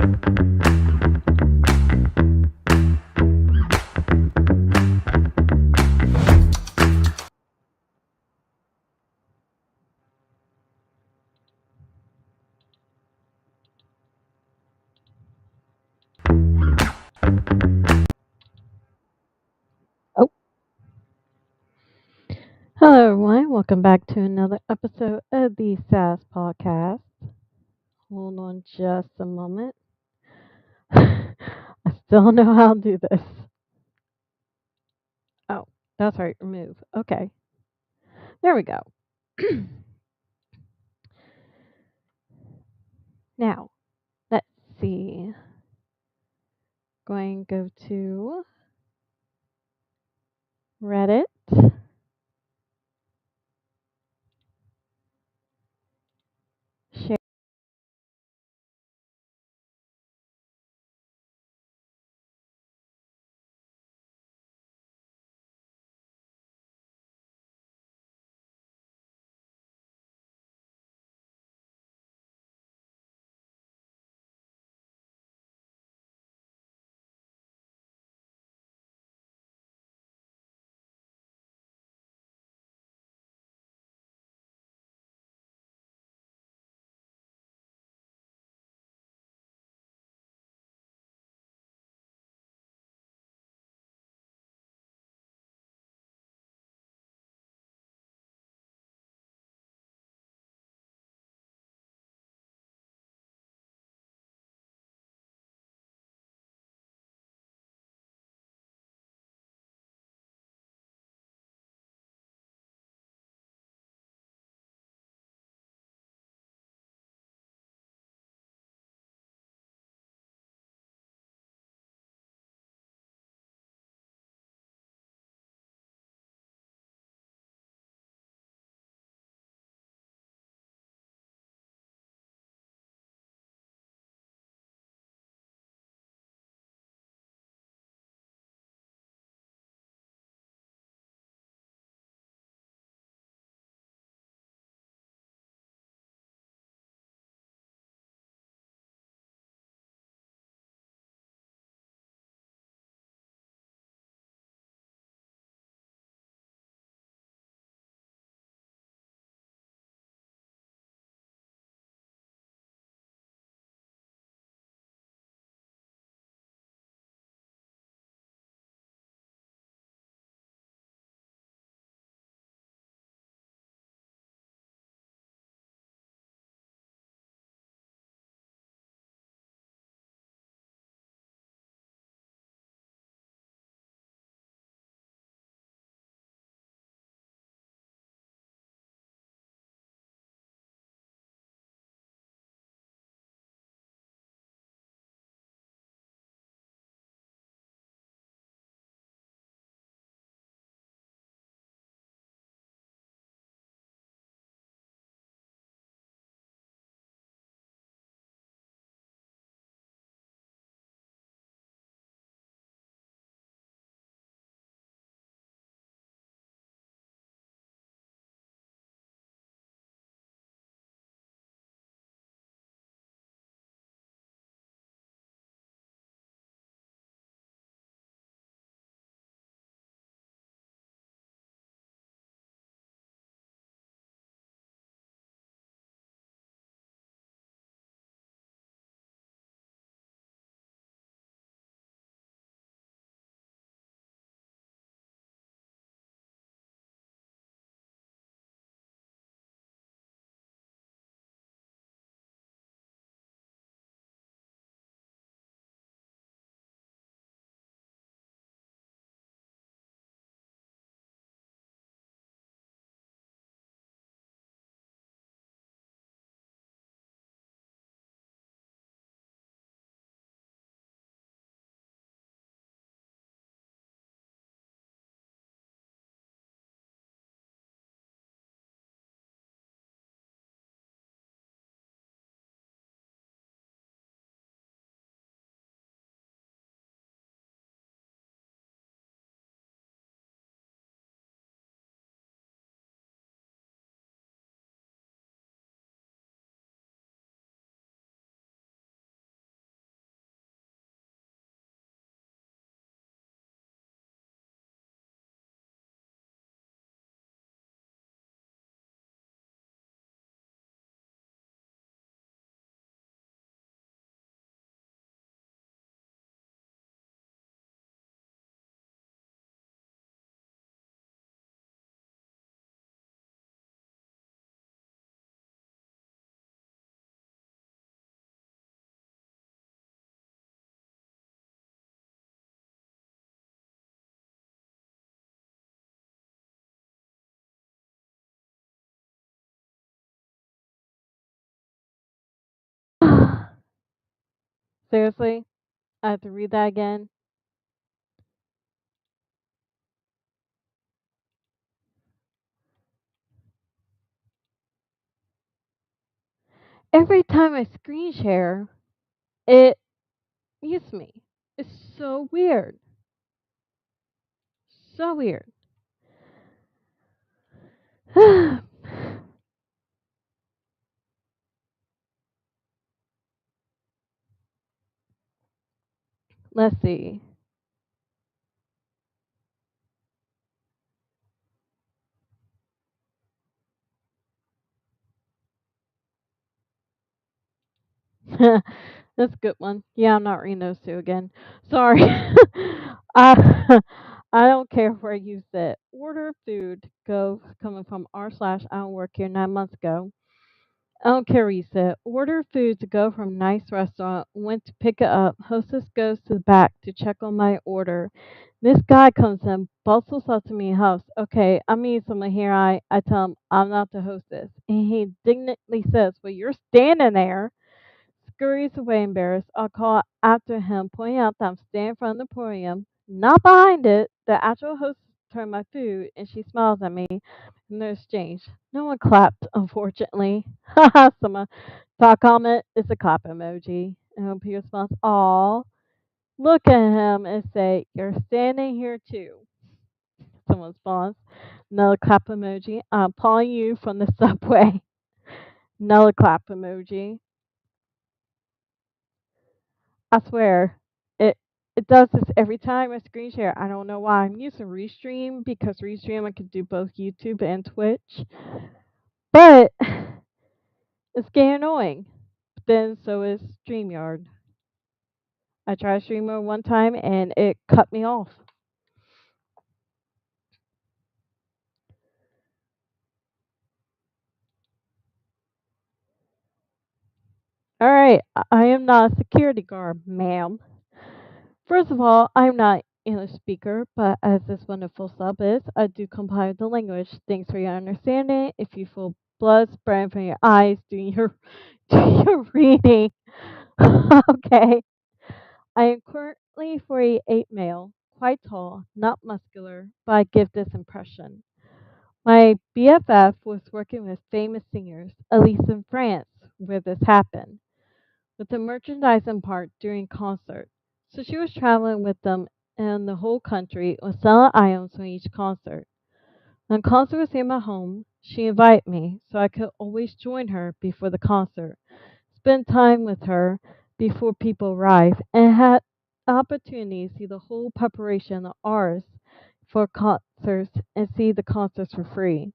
Oh, hello everyone. Welcome back to another episode of the Sass podcast. Hold on just a moment. I still don't know how to do this. Oh, that's right. Remove. Okay. There we go. Now, let's see. Going to go to Reddit. Share. Seriously? I have to read that again? Every time I screen share, it mutes me. It's so weird. So weird. Let's see. That's a good one. Yeah, I'm not reading those two again. Sorry. I I don't care where you sit. Order food. Go coming from r slash I don't work here 9 months ago. I don't care where you sit. Order food to go from nice restaurant. Went to pick it up. Hostess goes to the back to check on my order. This guy comes in, bustles up to me in house. Okay, I mean someone here. I tell him I'm not the hostess. And he indignantly says, well, you're standing there. Scurries away embarrassed. I'll call after him, pointing out that I'm standing in front of the podium, not behind it. The actual host turned my food, and she smiles at me. And there's exchange. No one clapped, unfortunately. Haha, someone thought comment is a clap emoji. And Peter responds, aw. Look at him and say, you're standing here too. Someone responds, another clap emoji. I'm calling you from the subway. Another clap emoji. I swear, it does this every time I screen share. I don't know why. I'm using Restream because Restream I can do both YouTube and Twitch, but it's getting annoying. But then so is StreamYard. I tried StreamYard one time and it cut me off. All right, I am not a security guard, ma'am. First of all, I'm not English speaker, but as this wonderful sub is, I do comply with the language. Thanks for your understanding. If you feel blood spraying from your eyes, doing your do your reading. Okay. I am currently 48 male, quite tall, not muscular, but I give this impression. My BFF was working with famous singers, at least in France, where this happened, with the merchandising part during concert. So she was traveling with them in the whole country with selling items from each concert. When concert was near my home, she invited me so I could always join her before the concert, spend time with her before people arrive, and had opportunity to see the whole preparation of ours for concerts and see the concerts for free.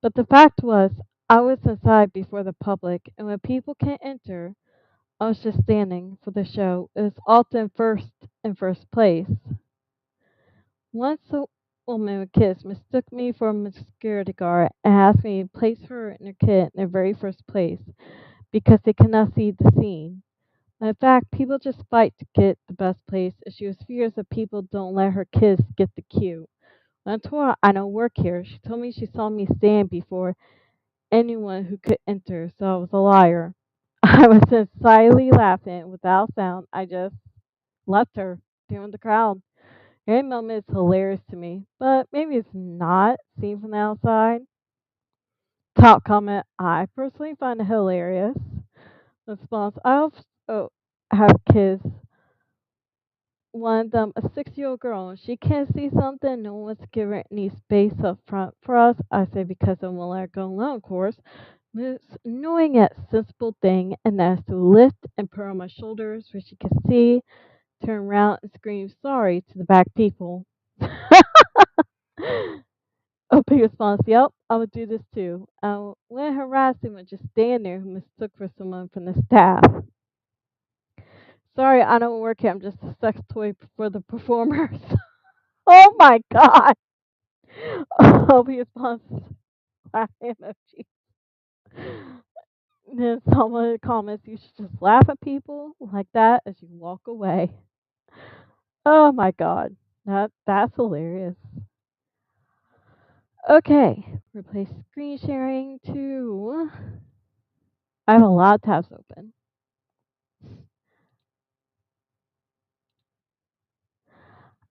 But the fact was, I was inside before the public, and when people can't enter, I was just standing for the show. It was often first in first place. Once a woman with kids mistook me for a security guard and asked me to place her and her kid in the very first place because they cannot see the scene. In fact, people just fight to get the best place, and she was furious that people don't let her kids get the queue. When I told her I don't work here, she told me she saw me stand before anyone who could enter, so I was a liar. I was just silently laughing without sound. I just left her during the crowd. Every moment is hilarious to me, but maybe it's not seen from the outside. Top comment, I personally find it hilarious. Response, I also have kids. One of them, a 6-year-old girl, and she can't see something, no one wants to give her any space up front for us. I say because I won't let her go alone, of course. It's annoying yet sensible thing, and that's to lift and put her on my shoulders where she can see, turn around and scream sorry to the back people. OP response, yep, I would do this too. When harassing would just stand there who mistook for someone from the staff. Sorry, I don't work here. I'm just a sex toy for the performers. Oh my god. OP response, laugh emoji. Then someone comments, you should just laugh at people like that as you walk away. Oh my god. That's hilarious. Okay, replace screen sharing to. I have a lot of tabs open.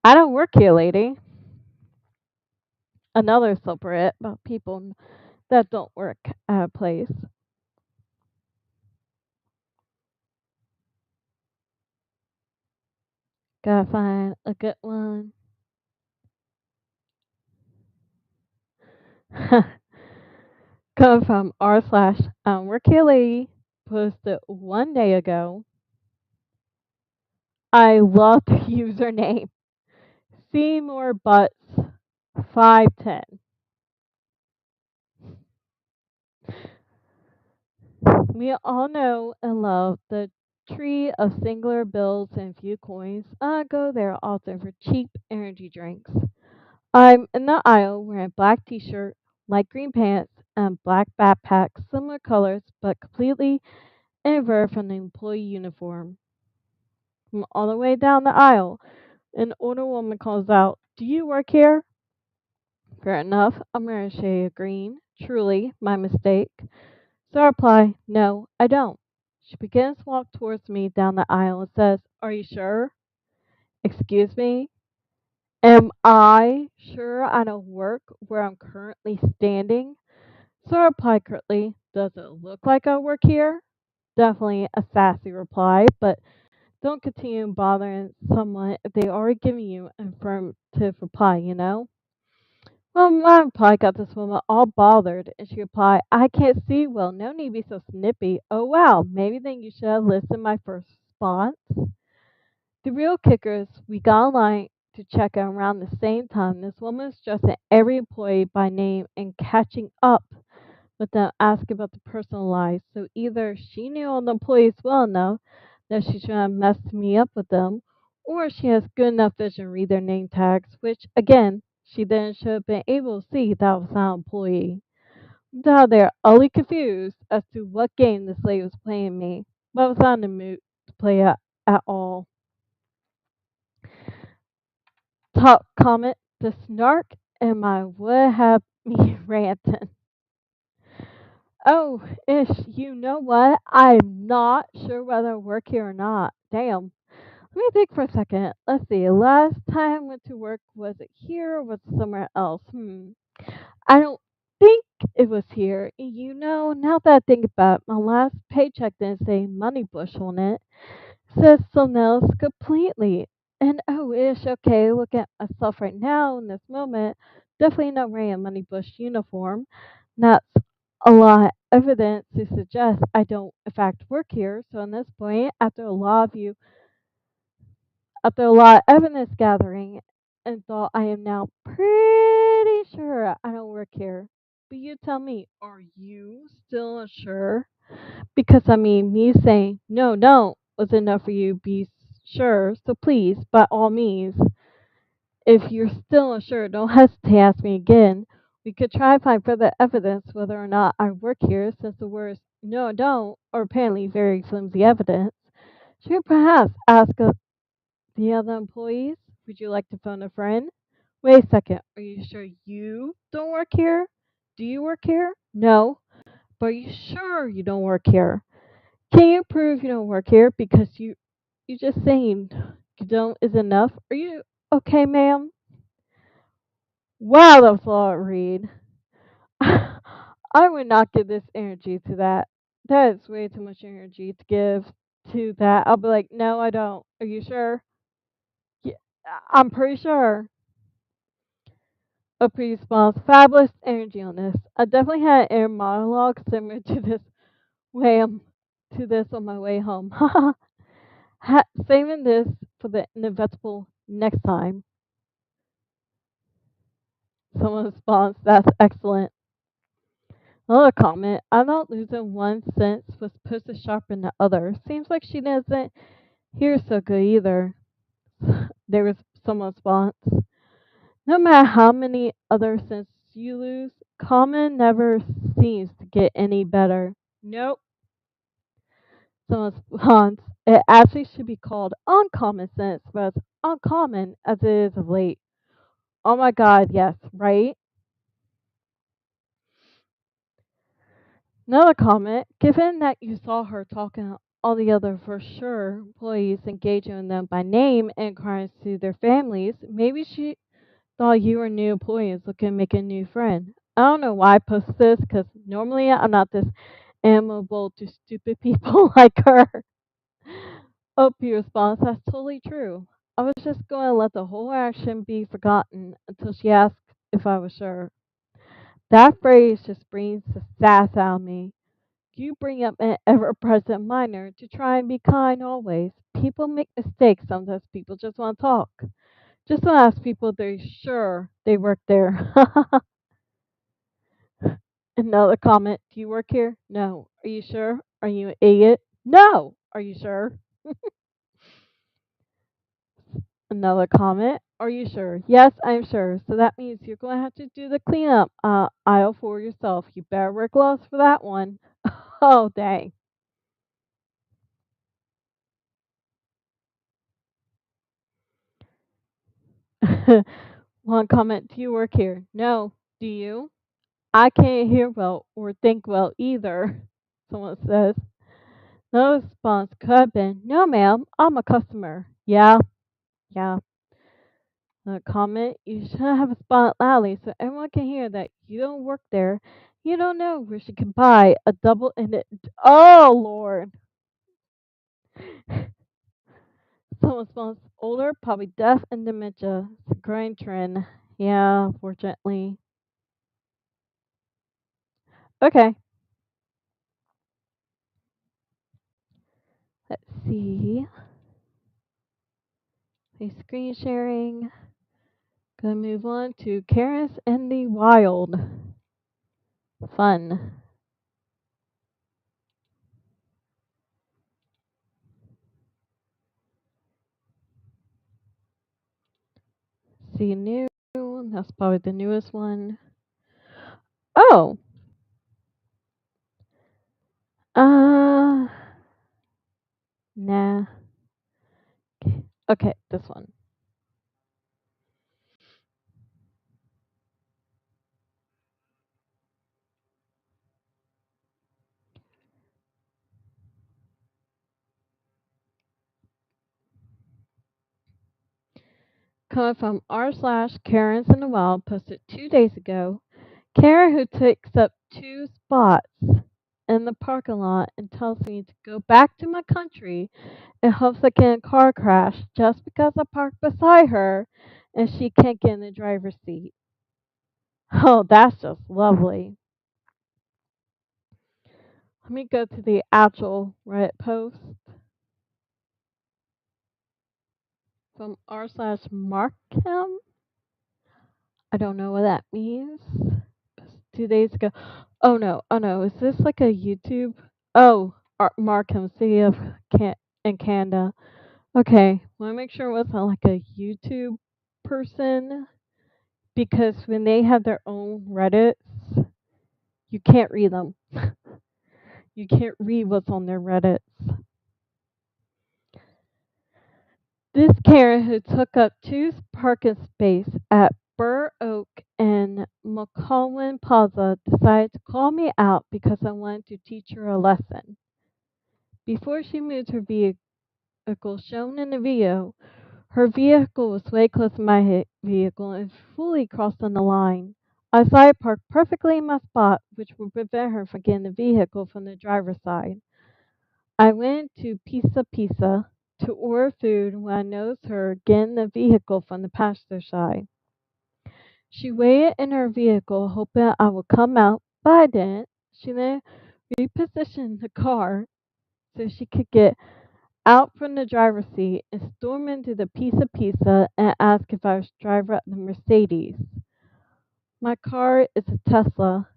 I don't work here, lady. Another subreddit about people that don't work at a place. Gotta find a good one. Coming from r/, work here lady posted 1 day ago. I love the username. See more butts 510. We all know and love the tree of singular bills and few coins. I go there often for cheap energy drinks. I'm in the aisle wearing a black t shirt, light green pants, and black backpack, similar colors but completely inverted from the employee uniform. From all the way down the aisle, an older woman calls out, "Do you work here?" Fair enough, I'm wearing a shade of green. Truly, my mistake. So I reply, "No, I don't." She begins to walk towards me down the aisle and says, "Are you sure?" Excuse me? Am I sure I don't work where I'm currently standing? So I reply curtly, "Does it look like I work here?" Definitely a sassy reply, but don't continue bothering someone if they already given you an affirmative reply, you know? Well, my reply got this woman all bothered, and she replied, "I can't see well. No need to be so snippy. Oh, wow. Maybe then you should have listened to my first response." The real kicker is we got online to check in around the same time. This woman was addressing every employee by name and catching up with them asking about the personal lives. So either she knew all the employees well enough that she shouldn't have messed me up with them, or she has good enough vision to read their name tags, which again, she then should have been able to see that I was not an employee. Now they're utterly confused as to what game this lady was playing me, but I was not in the mood to play it at all. Top comment: the snark and my would have me ranting. Oh, ish, you know what? I'm not sure whether I work here or not. Damn. Let me think for a second. Let's see. Last time I went to work, was it here or was it somewhere else? I don't think it was here. You know, now that I think about it, my last paycheck didn't say money bush on it. It says something else completely. And oh, ish, okay, look at myself right now in this moment. Definitely not wearing a money bush uniform. That's a lot of evidence to suggest I don't, in fact, work here. So, on this point, after a lot of evidence gathering, and thought I am now pretty sure I don't work here. But you tell me, are you still unsure? Because I mean, me saying no, don't was enough for you to be sure. So please, by all means, if you're still unsure, don't hesitate to ask me again. We could try to find further evidence whether or not I work here, since the words "no, I don't" are apparently very flimsy evidence. Should we perhaps ask the other employees? Would you like to phone a friend? Wait a second. Are you sure you don't work here? Do you work here? No. But are you sure you don't work here? Can you prove you don't work here? Because you just saying you don't is enough. Are you okay, ma'am? Wow, that's a lot, Reed. I would not give this energy to that. That is way too much energy to give to that. I'll be like, no, I don't. Are you sure? Yeah, I'm pretty sure. A pretty response. Fabulous energy on this. I definitely had an inner monologue similar to way I'm, to this on my way home. Saving this for the inevitable next time. Someone responds, "That's excellent." Another comment: "I'm not losing one sense was supposed to sharpen the other. Seems like she doesn't hear so good either." There was some response. "No matter how many other senses you lose, common never seems to get any better." Nope. Someone responds: "It actually should be called uncommon sense, but as uncommon as it is of late." Oh my god, yes, right? Another comment: "Given that you saw her talking all the other for sure employees engaging them by name and inquiring to their families. Maybe she thought you were new employees looking to make a new friend. I don't know why I post this because normally I'm not this amiable to stupid people like her. OP response, that's totally true. I was just going to let the whole action be forgotten until she asked if I was sure. That phrase just brings the sass out of me. You bring up an ever present minor to try and be kind always. People make mistakes. Sometimes people just want to talk. Just want to ask people if they're sure they work there. Another comment. Do you work here? No. Are you sure? Are you an idiot? No. Are you sure? Another comment. Are you sure? Yes, I'm sure. So that means you're going to have to do the cleanup aisle for yourself. You better wear gloves for that one. Oh, dang. One comment. Do you work here? No. Do you? I can't hear well or think well either. Someone says. No response could have been, no, ma'am, I'm a customer. Yeah, yeah. A comment, you should have a spot loudly so everyone can hear that you don't work there. You don't know where she can buy a double-ended. Oh, Lord. Someone responds, older, probably deaf and dementia. It's a growing trend. Yeah, fortunately. Okay, let's see. Okay, screen sharing. Gonna move on to Karis and the Wild. Fun. See new. That's probably the newest one. Oh. Uh. Nah. Okay, this one. Coming from r/Karen's in the Wild, posted 2 days ago. Karen, who takes up 2 spots in the parking lot and tells me to go back to my country and hopes I get in a car crash just because I parked beside her and she can't get in the driver's seat. Oh, that's just lovely. Let me go to the actual Reddit post from r/Markham. I don't know what that means. 2 days ago. Oh no. Is this like a YouTube? Oh, Markham, City of in Canada. Okay, want to make sure it wasn't like a YouTube person because when they have their own Reddits, you can't read them. You can't read what's on their Reddits. This Karen who took up 2 parking space at Burr Oak and McCollin Plaza decided to call me out because I wanted to teach her a lesson. Before she moved her vehicle shown in the video, her vehicle was way close to my vehicle and fully crossed on the line. I saw it parked perfectly in my spot, which would prevent her from getting the vehicle from the driver's side. I went to Pizza to order food when I noticed her getting the vehicle from the passenger side. She waited in her vehicle hoping I would come out, but I didn't. She then repositioned the car so she could get out from the driver's seat and storm into the pizza and ask if I was driver of the Mercedes. My car is a Tesla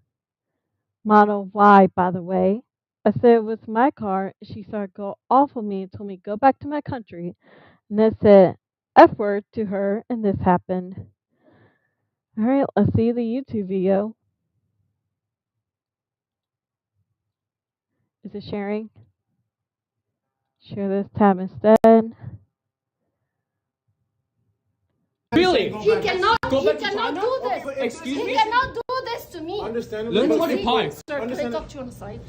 Model Y, by the way. I said it was my car, and she started to go off on me and told me to go back to my country. And I said F word to her, and this happened. Alright, let's see the YouTube video. Is it sharing? Share this tab instead. Really? He cannot do this. Excuse me? He cannot do this to me. Understandable. Learn to hold your pipe. Sir, can I talk to you on the side?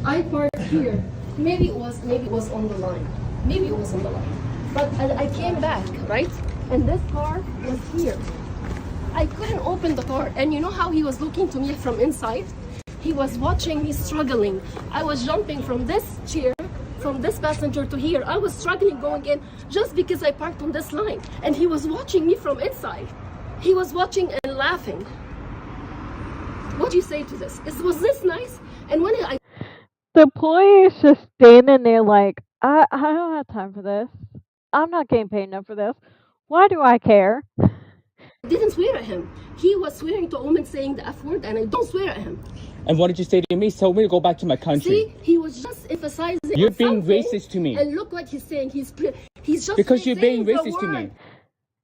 I parked here. Maybe it was on the line. Maybe it was on the line. But I came back, right? And this car was here. I couldn't open the car. And you know how he was looking to me from inside? He was watching me struggling. I was jumping from this chair, from this passenger to here. I was struggling going in just because I parked on this line. And he was watching me from inside. He was watching and laughing. What do you say to this? Was this nice? And when I The employee is just standing there like, I don't have time for this. I'm not getting paid enough for this. Why do I care? didn't swear at him, he was swearing to a woman saying the F word, and I don't swear at him. And what did you say to me? Tell me to go back to my country. See, he was just emphasizing. You're on being something, racist to me. And look what he's saying. He's just Because you're being saying the racist to me. word.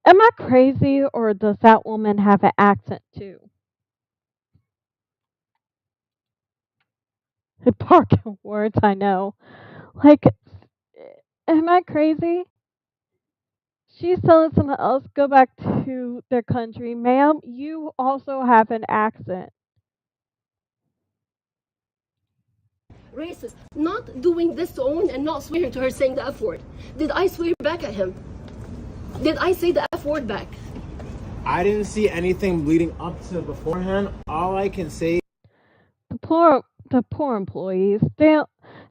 Am I crazy or does that woman have an accent too? Parking words, I know. Like, am I crazy? She's telling someone else go back to their country. Ma'am, you also have an accent. Racist. Not doing this to Owen and not swearing to her saying the F word. Did I swear back at him? Did I say the F word back? I didn't see anything leading up to beforehand. All I can say The poor employees. They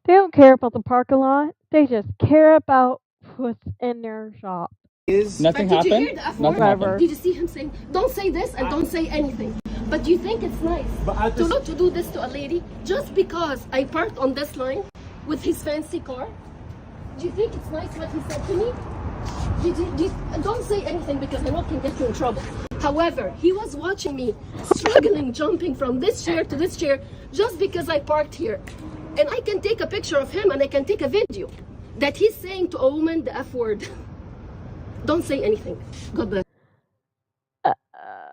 don't care about the parking lot. They just care about what's in their shop. is Nothing But did you happened. hear the F Nothing word? happened. Did you see him saying, don't say this and don't say anything? But do you think it's nice But at to this- not to do this to a lady just because I parked on this line with his fancy car? Do you think it's nice what he said to me? Don't say anything because I know it can get you in trouble. However, he was watching me struggling, jumping from this chair to this chair just because I parked here. And I can take a picture of him and I can take a video that he's saying to a woman the F word. Don't say anything. God bless.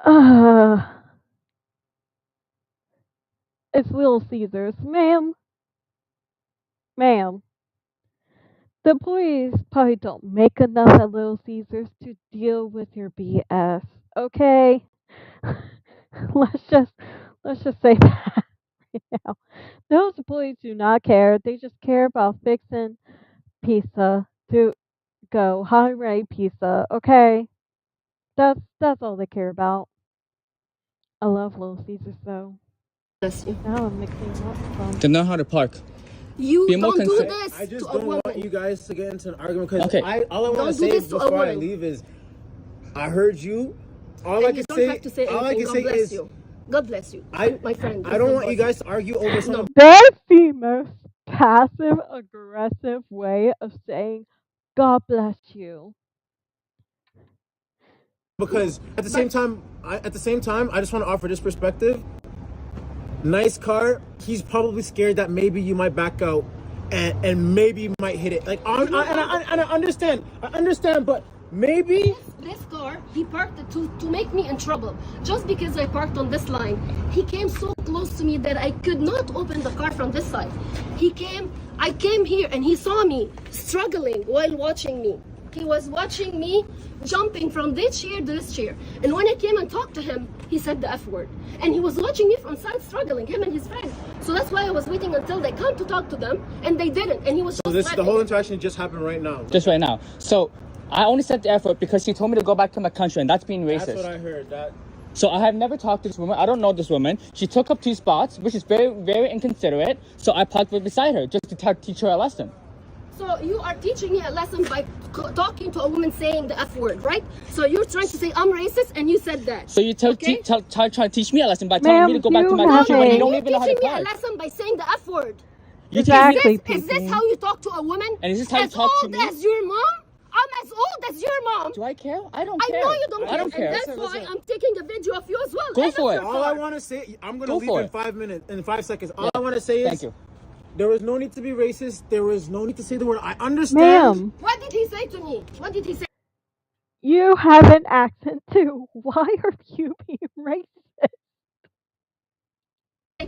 Uh, it's Little Caesars. Ma'am. The employees probably don't make enough at Little Caesars to deal with your BS. Okay? let's let's just say that right now. Those employees do not care. They just care about fixing pizza to go high rate pizza. Okay? That's all they care about. I love Little Caesars though. Bless you. Now I'm mixing them up some. To know how to park. You Be more don't do considerate. this I just to a don't woman. want you guys to get into an argument because Okay. all I want Don't to do say this to a before I woman. leave is I heard you. All I And you can don't say, have to say all I anything. can God say bless is you. God bless you. My friend. I don't want you guys to argue over something That's the most passive aggressive way of saying God bless you. because at the same time, I just want to offer this perspective. Nice car. He's probably scared that maybe you might back out, and maybe you might hit it. Like and I understand, but maybe. This car, he parked it to make me in trouble. Just because I parked on this line, he came so close to me that I could not open the car from this side. I came here and he saw me struggling while watching me. He was watching me jumping from this chair to this chair. And when I came and talked to him, he said the F word. And he was watching me from side struggling, him and his friend. So that's why I was waiting until they come to talk to them, and they didn't. And he was just The laughing. whole interaction just happened right now. Just right now. So I only said the effort because she told me to go back to my country, and that's being racist. That's what I heard. So I have never talked to this woman. I don't know this woman. She took up 2 spots, which is very, very inconsiderate. So I parked right beside her just to teach her a lesson. So you are teaching me a lesson by talking to a woman saying the F word, right? So you're trying to say I'm racist, and you said that. So you Okay? try to teach me a lesson by telling me to go back to my you country when you have don't You're even know how to teaching me a park. lesson by saying the F word. You Exactly. teach me- Is this how you talk to a woman? And is this how you as talk to old me? as your mom? I'm as old as your mom. Do I care? I don't I care. know you don't I don't care, care. and that's why I'm taking a video of you as well. Go And for of it. your All I car. want to say, I'm gonna Go leave for in it. 5 minutes, in 5 seconds. All Yeah. I want to say is, Thank you. there was no need to be racist. There was no need to say the word. I understand. Ma'am, What did he say to me? What did he say you have an accent too. Why are you being racist?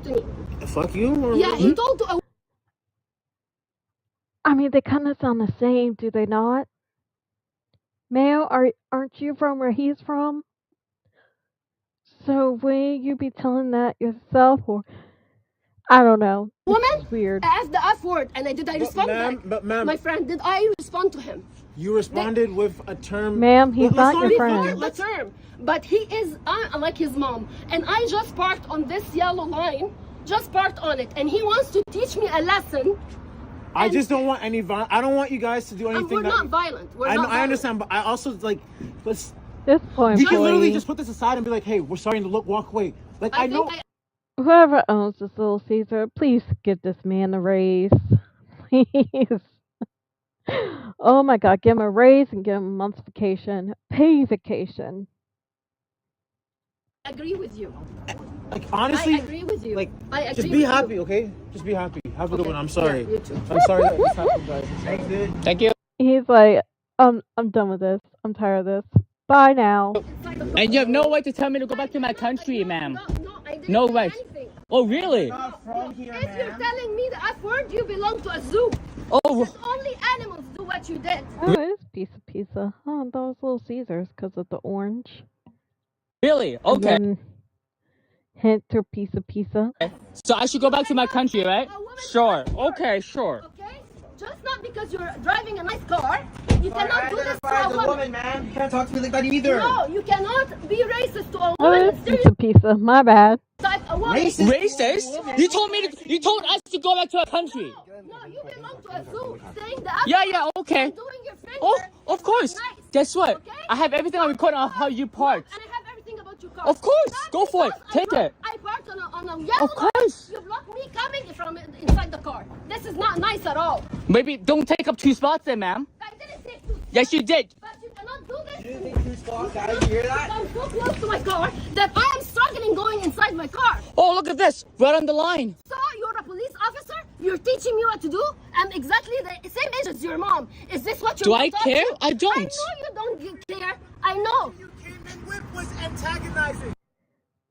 to me? Fuck you. Or Yeah, he told to a I mean, they kind of sound the same, do they not? Ma'am, aren't you from where he's from? So will you be telling that yourself, or I don't know. Woman, It's weird. I asked the F word, and did I respond back? But ma'am, My friend, did I respond to him? you responded with a term. Ma'am, he's not your Before friend. the term, but he is like his mom, and I just parked on this yellow line, just parked on it, and he wants to teach me a lesson. I just don't want any violence. I don't want you guys to do anything. We're not violent. We're not I violent. understand, but I also like. Let's. This poor We can literally employee. just put this aside and be like, "Hey, we're starting to walk away." Like I know. Whoever owns this Little Caesar, please give this man a raise. Please. Oh my God, give him a raise and give him a month's vacation. Pay vacation. I agree with you. Like honestly, I agree with you. Like, I agree just be with happy, you. okay? Just be happy. Have a good Okay. one. I'm sorry. Yeah, you too. I'm sorry that this happened, guys. That's it. Thank you. He's like, I'm done with this. I'm tired of this. Bye now. And you have no right to tell me to go back to my country, ma'am. No, I didn't No say right. anything. Oh, really? Not from here, If you're ma'am. telling me the F word, you belong to a zoo. Oh, Only animals do what you did. Oh, it is piece of pizza. Oh, that was Little Caesars because of the orange. really? And Okay. then hint or piece of pizza. So I should go back to my country, right? Sure. Okay, sure. Okay? Just not because you're driving a nice car, you cannot do this to a woman. man. You can't talk to me like that either. No, you cannot be racist to a Oh, woman it and is piece of pizza. My bad. stereotype a woman. Racist? You told us to go back to our country. No, you belong to a zoo. Saying the Yeah, okay. and doing your finger. Oh, of course. Nice. Guess what? Okay? I have everything on record on how you parked. And I have everything about your car. Of course. That's Go for it. because Take it. I parked on a yellow Of course. line. You blocked me coming from inside the car. This is not nice at all. Maybe don't take up 2 spots then, ma'am. I didn't say two. Yes, you did. But you cannot do this. You didn't take 2 spots, guys. You hear that? I'm so close to my car that I am struggling going inside my car. Oh, look at this. Right on the line. So you're a police officer? You're teaching me what to do? I'm exactly the same age as your mom. Is this what your Do mom I taught care? you? I don't. I know you don't care. I know. You came in with was antagonizing.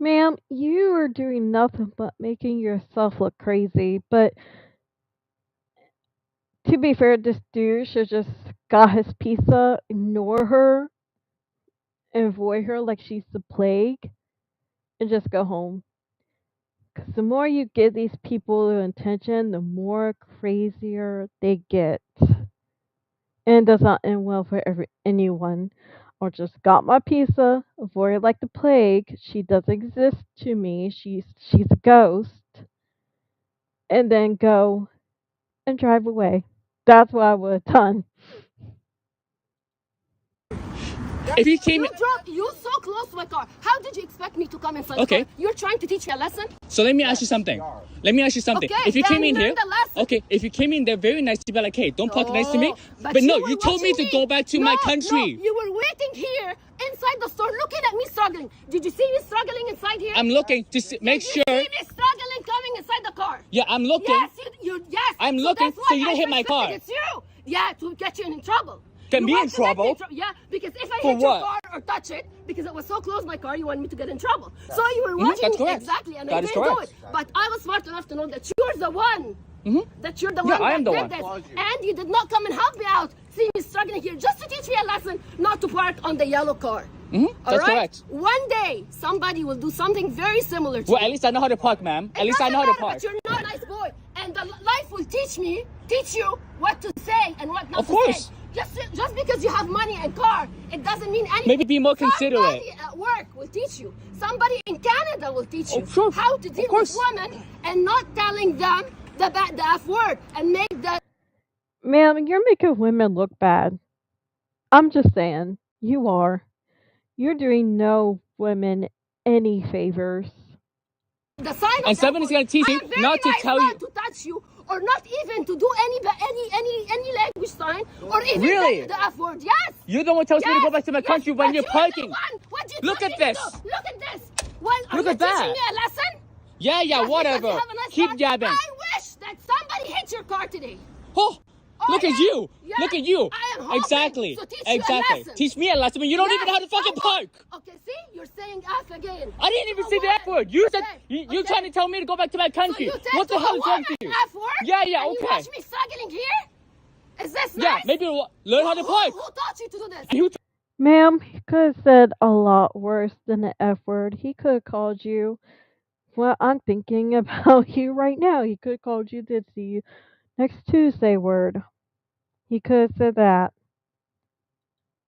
Ma'am, you are doing nothing but making yourself look crazy. But to be fair, this dude should just got his pizza, ignore her, and avoid her like she's the plague, and just go home. Because the more you give these people attention, the more crazier they get. And it does not end well for anyone. Or just got my pizza, avoid her like the plague. She doesn't exist to me. She's a ghost. And then go and drive away. That's what I would have done. If you came You so close to my car. How did you expect me to come inside Okay. the car? You're trying to teach me a lesson? So let me ask you something. Okay, If you came then in here, learn the lesson. okay, if you came in there very nice to be like, hey, don't talk nice to me. Oh, But no, were you told me to watching go back to my country. No, you were waiting here inside the store looking at me struggling. Did you see me struggling inside here? I'm looking to make Did sure. you see me struggling coming inside the car? Yeah, I'm looking. Yes, yes. I'm So looking that's so why you don't I hit my suspected car. It's you. Yeah, to get you in trouble. Get You me want in to get me trouble? Yeah, because if I For hit your what? car or touch it, because it was so close my car, you want me to get in trouble. So you were watching that's me correct. exactly, and I That is didn't do correct. it. But I was smart enough to know that you're the one. That you're the Yeah, one I am that the did one. this. And you did not come and help me out. See me struggling here just to teach me a lesson not to park on the yellow car. All That's right? correct. One day, somebody will do something very similar to Well, you. at least I know how to park, ma'am. At It least I doesn't know how to matter, park. But you're not a nice boy. And the life will teach you what to say and what not Of to course. say. Just because you have money and car, it doesn't mean anything. Maybe be more considerate. Somebody at work will teach you. Somebody in Canada will teach you sure. how to deal Of course. with women and not telling them the F word and make the Ma'am, you're making women look bad. I'm just saying. You are. You're doing no women any favors. sign of And somebody's F word. gonna teach I you am very not to nice tell not you- to touch you or not even to do any language sign or even Really? the F word. Yes. You're the one telling me to go back to my Yes, country when but you're the parking. one. What do you Look tell at me to this. do? Look at this. Well, are Look you at that. teaching me a lesson? Yeah, Just because whatever. you have a nice Keep car? jabbing. I wish that somebody hit your car today. Oh, look yeah? at you. Yeah? Look at you. I am hoping Exactly. to teach you a Exactly. lesson. Teach me a lesson, but you don't Yes, even know how to fucking I park. will. Okay, see? You're saying F again. I didn't even To say a the F woman. word. You said Okay, you're trying to tell me to go back to my So country. you said What the to hell a is wrong woman with you? F word? Yeah, And okay. you watch me struggling here? Is this Yeah, nice? maybe learn how to park. Who taught you to do this? You Ma'am, he could have said a lot worse than the F word. He could have called you Well, I'm thinking about you right now. He could have called you did see you next Tuesday word. He could have said that.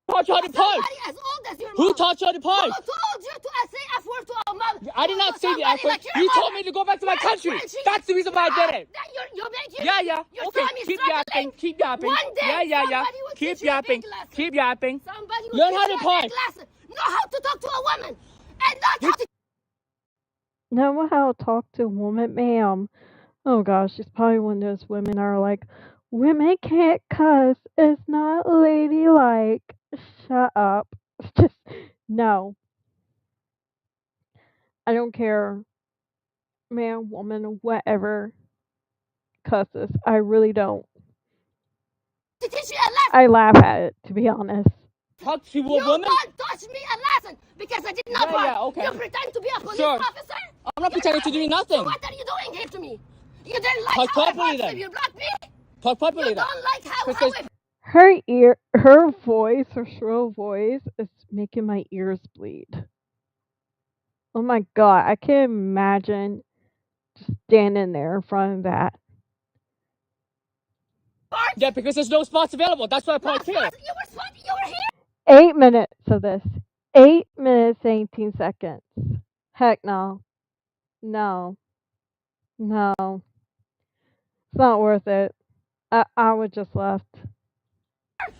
Taught you how to park? Somebody as old as your Who mom. taught you how to Who park? told you to say F word to a mom? I did not say the Somebody F word. like your You told mother. me to go back to my Yes, country. Frenchie. That's the reason why I did it. Then you make you. Yeah, yeah. You Okay, saw me keep struggling. yapping. Keep yapping. One day, Yeah, yeah, yeah. somebody will Keep teach you a yapping. big lesson. Keep yapping. Somebody will Learn teach how you to a park. big lesson. Know how to talk to a woman, and not how to. Know how to talk to a woman, ma'am. Oh gosh, she's probably one of those women that are like, women can't cuss. It's not ladylike. Shut up. Just no. I don't care, man, woman, whatever cusses. I really don't. To teach you a lesson. I laugh at it, to be honest. Talk to a You woman? don't touch me a lesson because I did not Yeah, bark. yeah, okay. You pretend to be a police Sure. officer. I'm not pretending to do nothing. So what are you doing here to me? You didn't like Talk how I properly barked, so then. you blocked me. Talk properly You then. don't like how Because I. Her voice, her shrill voice, is making my ears bleed. Oh my god, I can't imagine just standing there in front of that. yeah, because there's no spots available. That's why I parked here. You were here. 8 minutes of this. 8 minutes, 18 seconds. Heck no. No. No. It's not worth it. I would just left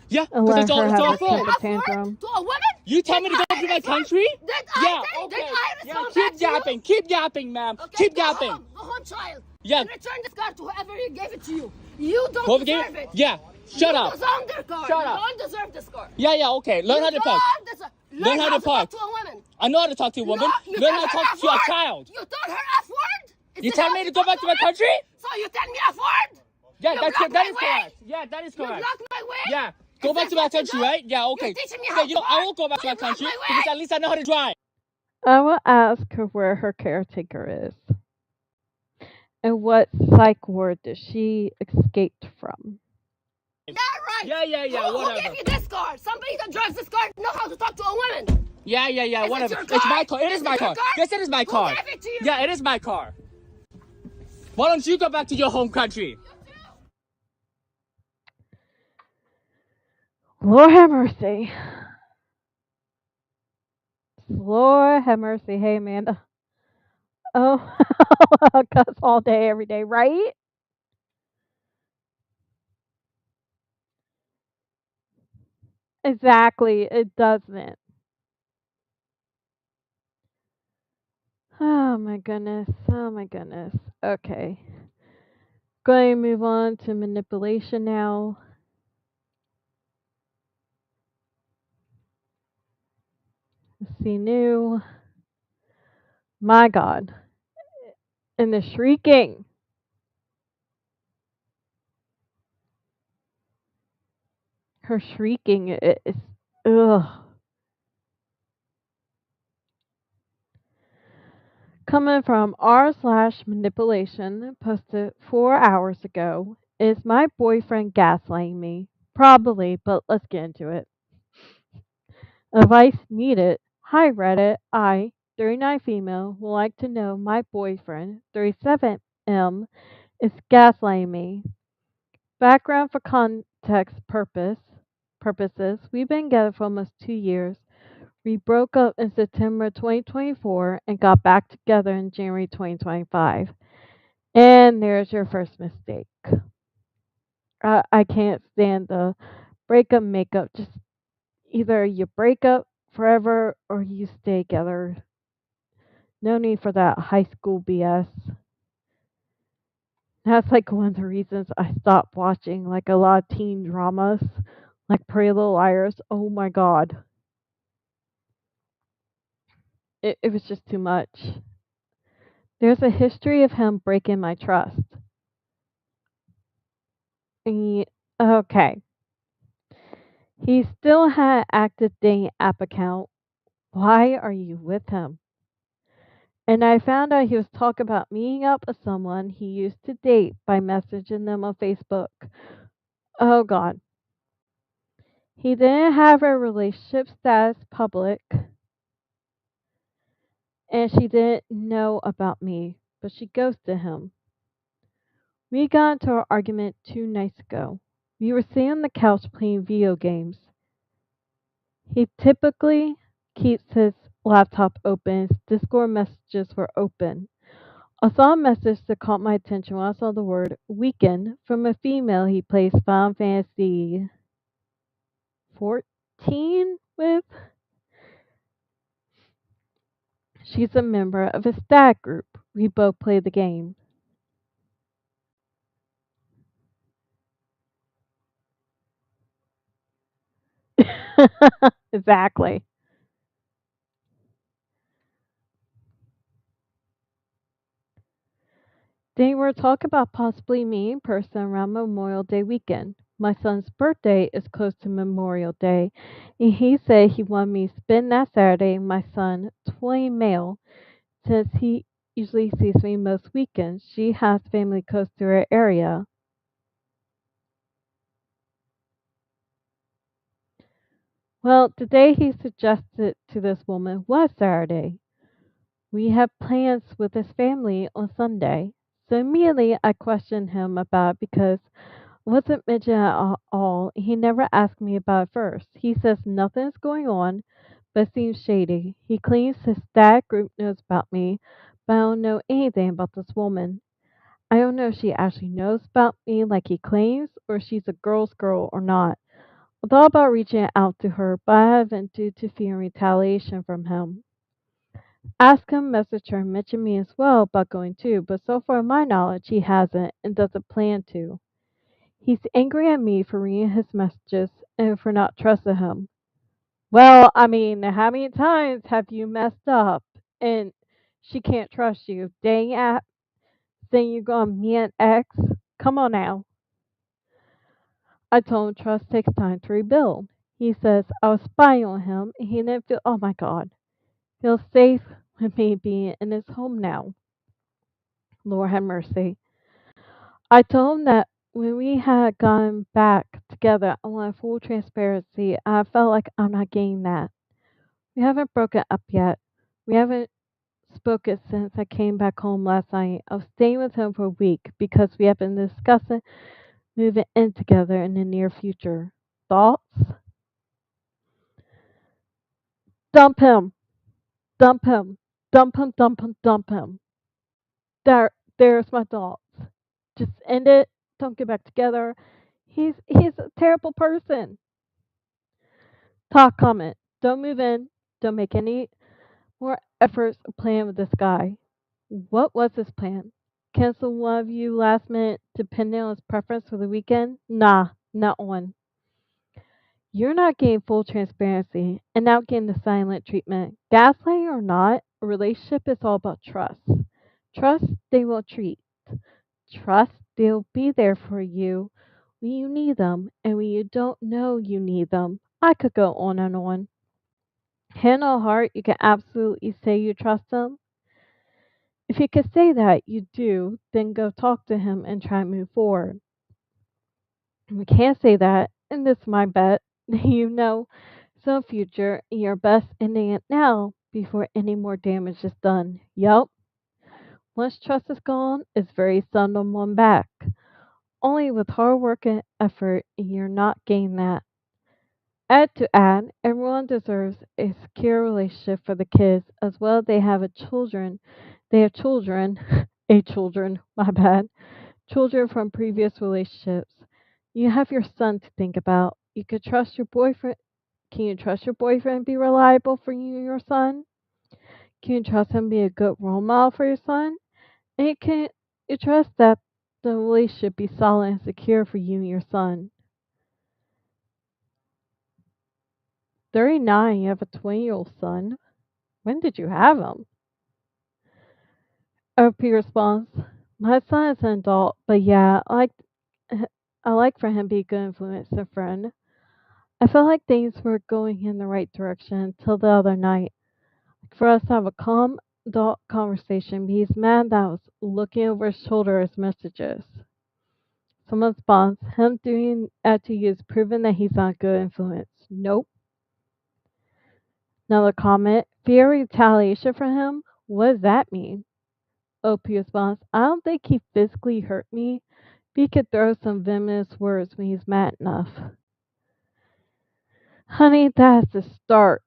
Yeah, and because let her it's have all her fault. temper tantrum. To a woman? You tell me to go back to my country? Did Yeah, I okay. Did I Yeah, respond keep back to you? yapping. Keep yapping, ma'am. Okay, Keep yapping. Go home, child. Yeah. And return this car to whoever gave it to you. You don't Whoever deserve gave it. Yeah, shut up. You deserve their car. Shut You up. don't deserve this car. Yeah, yeah, okay. Learn how to park. Learn how to park. talk to a woman. I know how to talk to a woman. No, you Learn tell how to her talk F to a word. child. You told her F word. Is You this tell how me you to go talk back to my her? country? So you tell me F word? Yeah, You that's block that my is way? correct. Yeah, that is You correct. block my way? Yeah. Go Is back that to my what you country, do? right? Yeah, okay. You're teaching me Okay, how you to know, I park? won't go back to You my block country my way? because at least I know how to drive. I will ask her where her caretaker is and what psych ward did she escaped from. Yeah, right. Yeah, Who whatever. gave you this car? Somebody that drives this car know how to talk to a woman. Yeah, Is it whatever. your It's car? my car. It Is is it my your car. car? Yes, it is my Who car. gave it to you? Yeah, it is my car. Why don't you go back to your home country? Lord have mercy. Lord have mercy. Hey, Amanda. Oh, I'll cuss all day, every day, right? Exactly. It doesn't. Oh my goodness. Oh my goodness. Okay. Going to move on to manipulation now. Let's see, new. My God. And the shrieking. Her shrieking is. Ugh. Coming from r/manipulation, posted 4 hours ago. Is my boyfriend gaslighting me? Probably, but let's get into it. Advice needed. Hi Reddit. I, 39 female, would like to know my boyfriend, 37M, is gaslighting me. Background for context purposes. We've been together for almost 2 years. We broke up in September 2024 and got back together in January 2025. And there's your first mistake. I can't stand the breakup makeup. Just either you break up forever or you stay together. No need for that high school BS. That's like one of the reasons I stopped watching like a lot of teen dramas, like Pretty Little Liars. Oh my god. It was just too much. There's a history of him breaking my trust. He, okay. He still had an active dating app account. Why are you with him? And I found out he was talking about meeting up with someone he used to date by messaging them on Facebook. Oh god. He didn't have a relationship status public. and she didn't know about me, but she ghosted him. We got into our argument 2 nights ago. We were sitting on the couch playing video games. He typically keeps his laptop open. His Discord messages were open. I saw a message that caught my attention when I saw the word weekend from a female he plays Final Fantasy 14 with. She's a member of a stag group. We both play the game. Exactly. They were talking about possibly meeting in person around Memorial Day weekend. My son's birthday is close to Memorial Day, and he said he wanted me to spend that Saturday with my son, 20 male, since he usually sees me most weekends. She has family close to her area. Well, the day he suggested to this woman was Saturday. We have plans with his family on Sunday. So immediately I questioned him about it because I wasn't mentioned at all. He never asked me about it first. He says nothing's going on, but it seems shady. He claims his stag group knows about me, but I don't know anything about this woman. I don't know if she actually knows about me like he claims, or if she's a girl's girl or not. I thought about reaching out to her, but I haven't due to fearing retaliation from him. Ask him, message her, and mention me as well about going too, but so far, my knowledge, he hasn't and doesn't plan to. He's angry at me for reading his messages and for not trusting him. Well, I mean, how many times have you messed up and she can't trust you? Dang at saying you're going to me and X? Come on now. I told him trust takes time to rebuild. He says I was spying on him and he didn't feel, oh my God, feels safe with me being in his home now. Lord have mercy. I told him that when we had gone back together, I wanted full transparency. I felt like I'm not getting that. We haven't broken up yet. We haven't spoken since I came back home last night. I was staying with him for a week because we have been discussing moving in together in the near future. Thoughts? Dump him. Dump him. Dump him, dump him, dump him. There's my thoughts. Just end it. Don't get back together. He's a terrible person. Talk comment. Don't move in. Don't make any more efforts to plan with this guy. What was his plan? Cancel one of you last minute depending on his preference for the weekend? Nah, not one. You're not getting full transparency and now getting the silent treatment. Gaslighting or not, a relationship is all about trust. Trust they will treat. Trust they'll be there for you when you need them and when you don't know you need them. I could go on and on. Hand on heart, you can absolutely say you trust them. If you can say that you do, then go talk to him and try and move forward. If you can't say that, and this is my bet, you know some future and you're best ending it now before any more damage is done. Yup. Once trust is gone, it's very seldom won back. Only with hard work and effort, you're not gaining that. Add to add, everyone deserves a secure relationship for the kids as well. They have a children. They have children, a children, my bad, children from previous relationships. You have your son to think about. You could trust your boyfriend. Can you trust your boyfriend to be reliable for you and your son? Can you trust him to be a good role model for your son? And can you trust that the relationship be solid and secure for you and your son? 39, you have a 20-year-old son. When did you have him? OP response. My son is an adult, but yeah, I like for him to be a good influence and friend. I felt like things were going in the right direction until the other night. For us to have a calm adult conversation, but he's mad that I was looking over his shoulder at his messages. Someone responds, him doing that to you is proven that he's not a good influence. Nope. Another comment, fear retaliation for him? What does that mean? OP responds, I don't think he physically hurt me, but he could throw some venomous words when he's mad enough. Honey, that's the start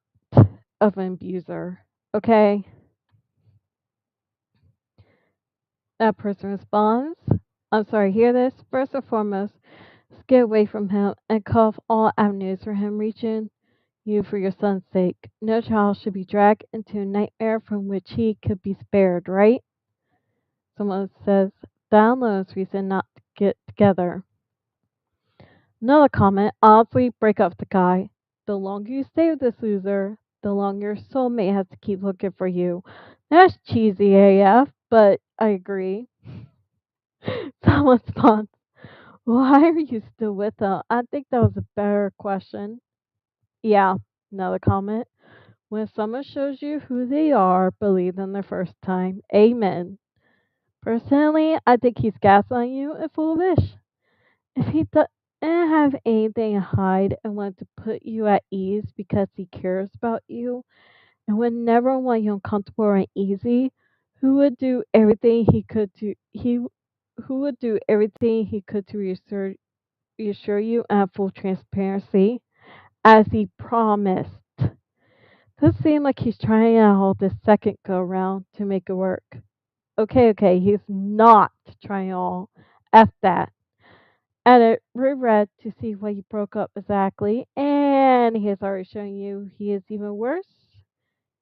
of an abuser. Okay? That person responds, I'm sorry, hear this? First and foremost, get away from him and cut off all avenues for him reaching you for your son's sake. No child should be dragged into a nightmare from which he could be spared, right? Someone says, that alone is reason not to get together. Another comment, honestly, break up with the guy. The longer you stay with this loser, the longer your soulmate has to keep looking for you. That's cheesy AF, but I agree. Someone responds, why are you still with him? I think that was a better question. Yeah, another comment. When someone shows you who they are, believe them the first time. Amen. Personally, I think he's gaslighting you and foolish. If he doesn't have anything to hide and wants to put you at ease because he cares about you and would never want you uncomfortable or uneasy, who would do everything he could to he who would do everything he could to reassure you and have full transparency, as he promised. Does seem like he's trying out this second go round to make it work. Okay, he's not trying all. F that. Edit, reread to see why you broke up exactly, and he has already shown you he is even worse.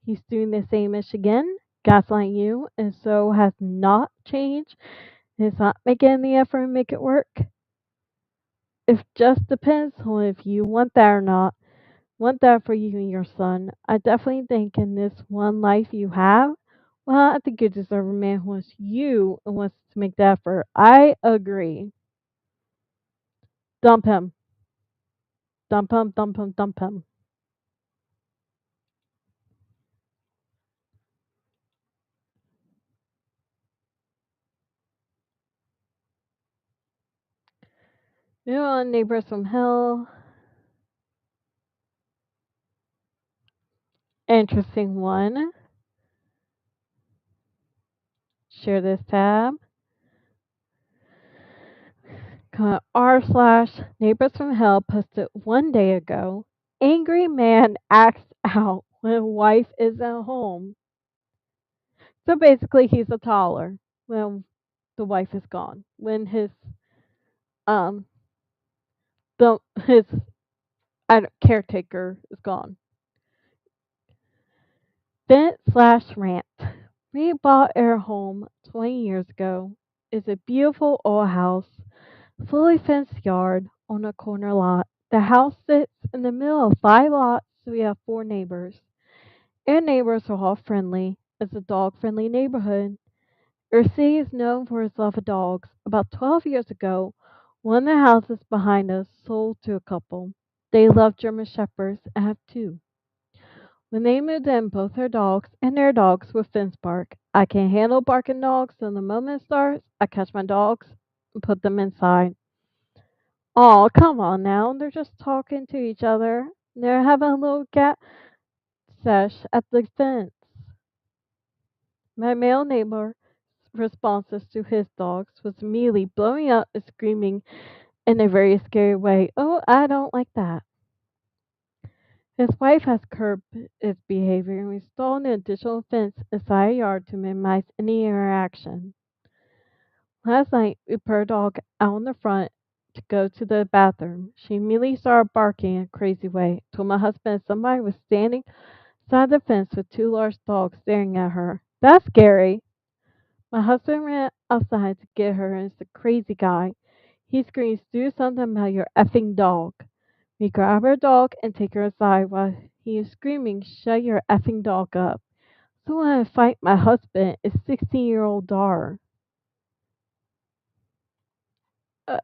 He's doing the same ish again, gaslighting you, and so has not changed. He's not making the effort to make it work. It just depends on if you want that or not. Want that for you and your son. I definitely think in this one life you have, well, I think you deserve a man who wants you and wants to make the effort. I agree. Dump him. Dump him, dump him, dump him. Moving on, neighbors from hell. Interesting one. Share this tab. R slash neighbors from hell posted 1 day ago. Angry man acts out when wife isn't home. So basically, he's a taller when the wife is gone. When um his caretaker is gone. Vent slash rant. We bought our home 20 years ago. It's a beautiful old house, fully fenced yard on a corner lot. The house sits in the middle of 5 lots, so we have 4 neighbors. Our neighbors are all friendly. It's a dog friendly neighborhood. Our city is known for its love of dogs. About 12 years ago, one of the houses behind us sold to a couple. They love German Shepherds and have 2. When they moved in, both her dogs and their dogs were fence bark. I can't handle barking dogs, so the moment it starts, I catch my dogs and put them inside. Oh, come on now. They're just talking to each other. They're having a little cat sesh at the fence. My male neighbor's responses to his dogs was immediately blowing up and screaming in a very scary way. Oh, I don't like that. His wife has curbed his behavior and installed an additional fence inside a yard to minimize any interaction. Last night, we put our dog out in the front to go to the bathroom. She immediately started barking in a crazy way. Told my husband somebody was standing beside the fence with 2 large dogs staring at her. That's scary. My husband ran outside to get her, and it's the crazy guy. He screams, do something about your effing dog. We grab her dog and take her aside while he is screaming, shut your effing dog up. So I want to fight my husband, his 16-year-old daughter. Uh,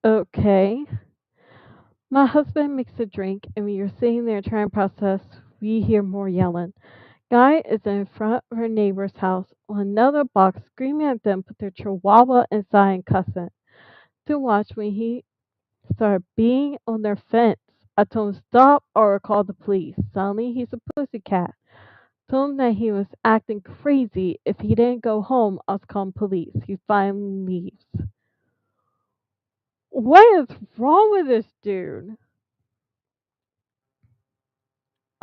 okay. My husband makes a drink, and we are sitting there trying to process. We hear more yelling. Guy is in front of her neighbor's house on another box, screaming at them, put their chihuahua inside and cussing. To watch when he started being on their fence. I told him stop or call the police. Suddenly he's a pussycat. Told him that he was acting crazy. If he didn't go home, I was calling police. He finally leaves. What is wrong with this dude?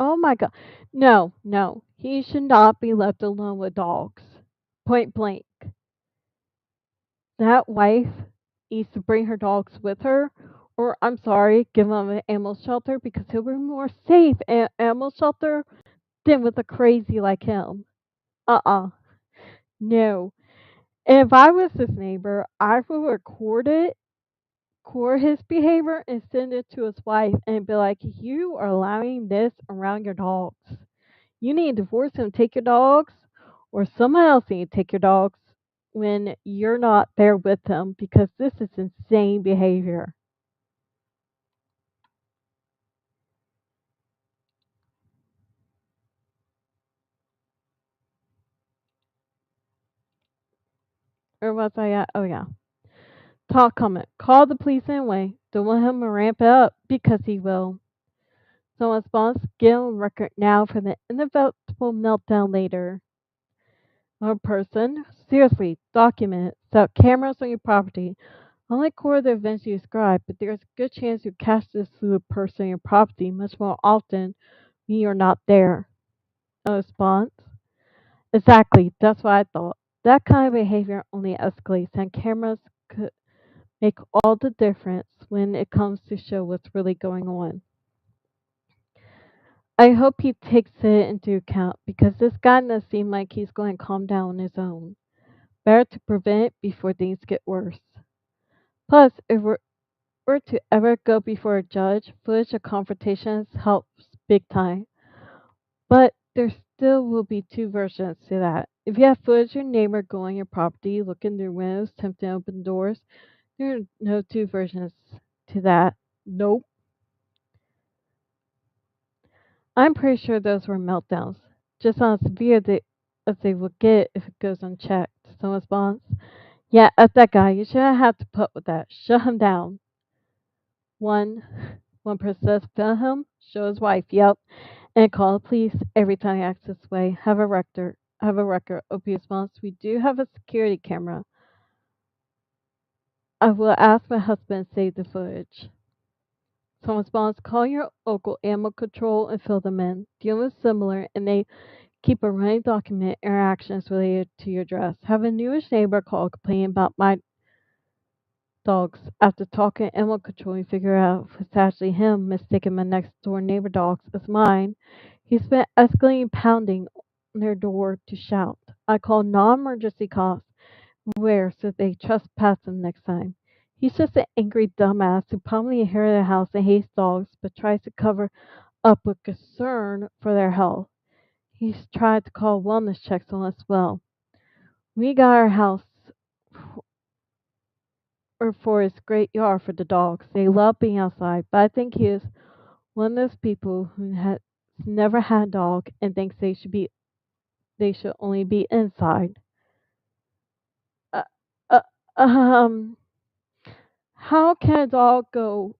Oh my god. No, no. He should not be left alone with dogs. Point blank. That wife needs to bring her dogs with her, or I'm sorry, give him an animal shelter because he'll be more safe at animal shelter than with a crazy like him. No. If I was his neighbor, I would record his behavior and send it to his wife and be like, "You are allowing this around your dogs. You need to divorce him, take your dogs, or someone else need to take your dogs when you're not there with them because this is insane behavior." Or was I at? Oh, yeah. Talk comment. Call the police anyway. Don't want him to ramp it up because he will. Someone's boss, get on record now for the inevitable meltdown later. A person, seriously, document it. Set up cameras on your property. Only record the events you describe, but there's a good chance you catch this through the person on your property much more often when you're not there. A response? Exactly, that's what I thought. That kind of behavior only escalates, and cameras could make all the difference when it comes to show what's really going on. I hope he takes it into account because this guy does seem like he's going to calm down on his own. Better to prevent it before things get worse. Plus, if we're to ever go before a judge, footage of confrontations helps big time. But there still will be two versions to that. If you have footage of your neighbor going on your property, looking through windows, attempting to open doors, there are no two versions to that. Nope. I'm pretty sure those were meltdowns. Just not as severe as they will get if it goes unchecked. Some response? Yeah, at that guy, you shouldn't have to put with that. Shut him down. One one person says, "Film him, show his wife, yep, and call the police every time he acts this way. Have a record. OP response, we do have a security camera. I will ask my husband to save the footage." Someone responds, call your local animal control and fill them in. Deal with similar and they keep a running document interactions related to your address. Have a newish neighbor call complaining about my dogs. After talking to animal control, we figure out if it's actually him mistaking my next door neighbor dogs as mine. He's been escalating pounding on their door to shout. I call non-emergency cops aware so they trespass him next time. He's just an angry dumbass who probably inherited a house and hates dogs but tries to cover up with concern for their health. He's tried to call wellness checks on us as well. We got our house or for his great yard for the dogs. They love being outside, but I think he is one of those people who has never had a dog and thinks they should only be inside. Uh, uh, um, how can a dog go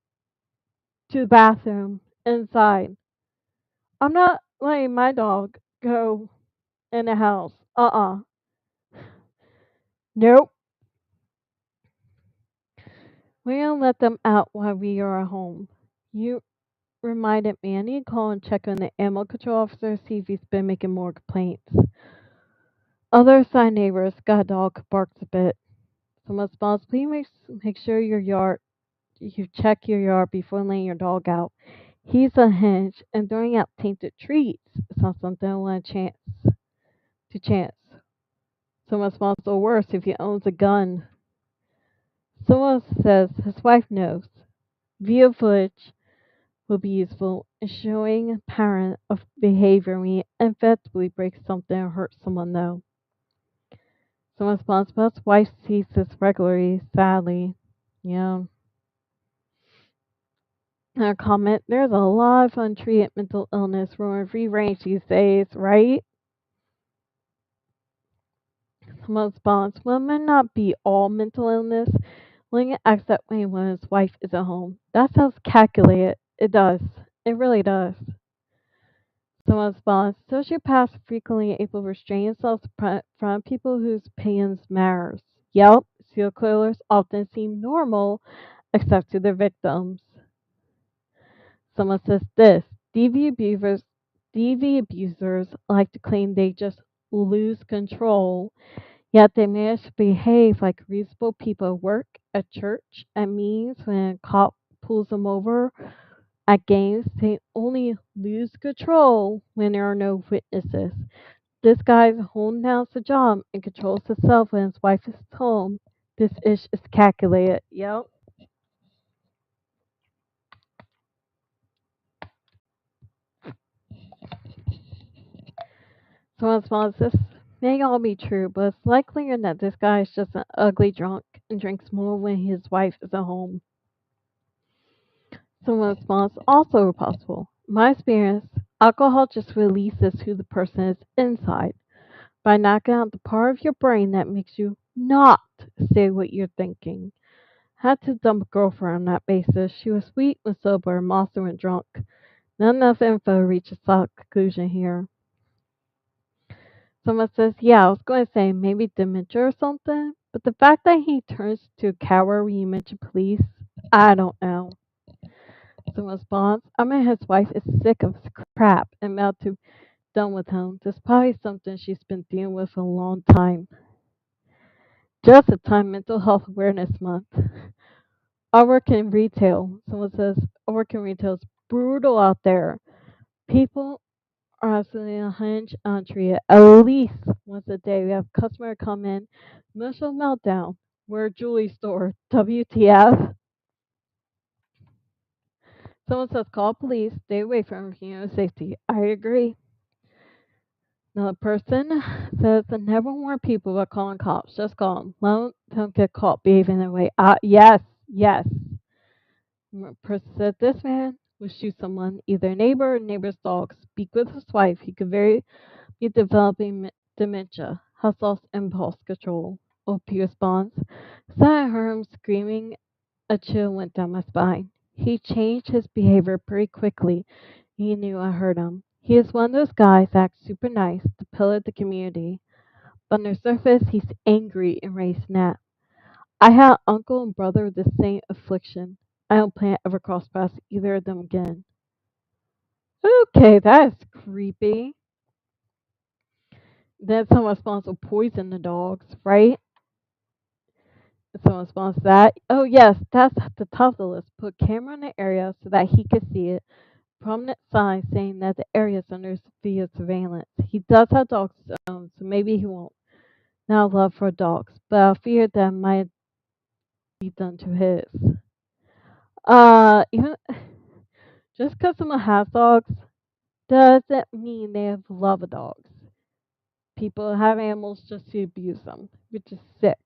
to the bathroom inside? I'm not letting my dog go in the house. Nope. We're gonna let them out while we are at home. You reminded me I need to call and check on the animal control officer, see if he's been making more complaints. Other side neighbors got a dog who barks a bit. Someone responds, please make sure you check your yard before letting your dog out. He's unhinged and throwing out tainted treats. It's not something I want to chance. Someone responds, or worse, if he owns a gun. Someone says his wife knows. Video footage will be useful in showing a pattern of behavior when he inevitably breaks something or hurts someone, though. Someone responds, but his wife sees this regularly, sadly. Yeah. And a comment, there's a lot of untreated mental illness roaming free range these days, right? Someone responds, well, it may not be all mental illness. Lincoln acts that way when his wife is at home. That sounds calculated. It does. It really does. Someone responds, sociopaths frequently able to restrain themselves from people whose opinions matters. Yep, serial killers often seem normal except to their victims. Someone says this, DV abusers, DV abusers like to claim they just lose control, yet they manage to behave like reasonable people at work, at church, at meetings when a cop pulls them over. At games, they only lose control when there are no witnesses. This guy's holding down the job and controls himself when his wife is home. This ish is calculated. Yep. Someone responds, this may all be true, but it's likelier that this guy is just an ugly drunk and drinks more when his wife is at home. Someone responds, also possible. In my experience, alcohol just releases who the person is inside by knocking out the part of your brain that makes you not say what you're thinking. Had to dump a girlfriend on that basis. She was sweet when sober and also when drunk. Not enough info to reach a solid conclusion here. Someone says, yeah, I was going to say maybe dementia or something, but the fact that he turns to a coward when you mention police, I don't know. Someone responds, I mean, his wife is sick of his crap and about to done with him. There's probably something she's been dealing with for a long time. Just in time Mental Health Awareness Month. I work in retail. Someone says, I work in retail. It's brutal out there. People are absolutely a hunch on treat at least once a day. We have a customer come in, emotional meltdown. We're a jewelry store. WTF? Someone says, call police. Stay away from safety. I agree. Another person says, I never warn people about calling cops. Just call them. Let them get caught behaving that way. Yes, yes. Person said this man would shoot someone, either a neighbor or neighbor's dog. Speak with his wife. He could very be developing dementia, has lost impulse control. OP responds. So I heard him screaming. A chill went down my spine. He changed his behavior pretty quickly. He knew I heard him. He is one of those guys that acts super nice, the pillar of the community. But on the surface, he's angry and ready to snap. I had an uncle and brother with the same affliction. I don't plan to ever cross paths either of them again. Okay, that's creepy. Then someone responsible poison the dogs, right? Someone responds to that. Oh yes, that's at the top of the list. Put camera in the area so that he could see it. Prominent sign saying that the area is under video surveillance. He does have dogs of his own, so maybe he won't. Now love for dogs, but I fear that might be done to his. Even just because someone has dogs doesn't mean they have love of dogs. People have animals just to abuse them, which is sick.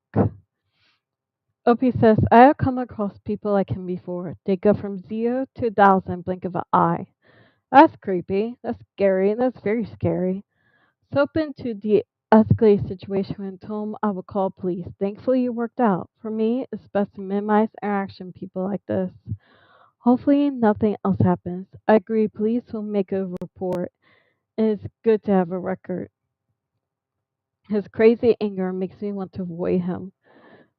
OP says, I have come across people like him before. They go from 0 to 1,000 blink of an eye. That's creepy. That's scary. That's very scary. So open to the escalated situation and told him I would call police. Thankfully, it worked out. For me, it's best to minimize interaction with people like this. Hopefully, nothing else happens. I agree, police will make a report, and it's good to have a record. His crazy anger makes me want to avoid him.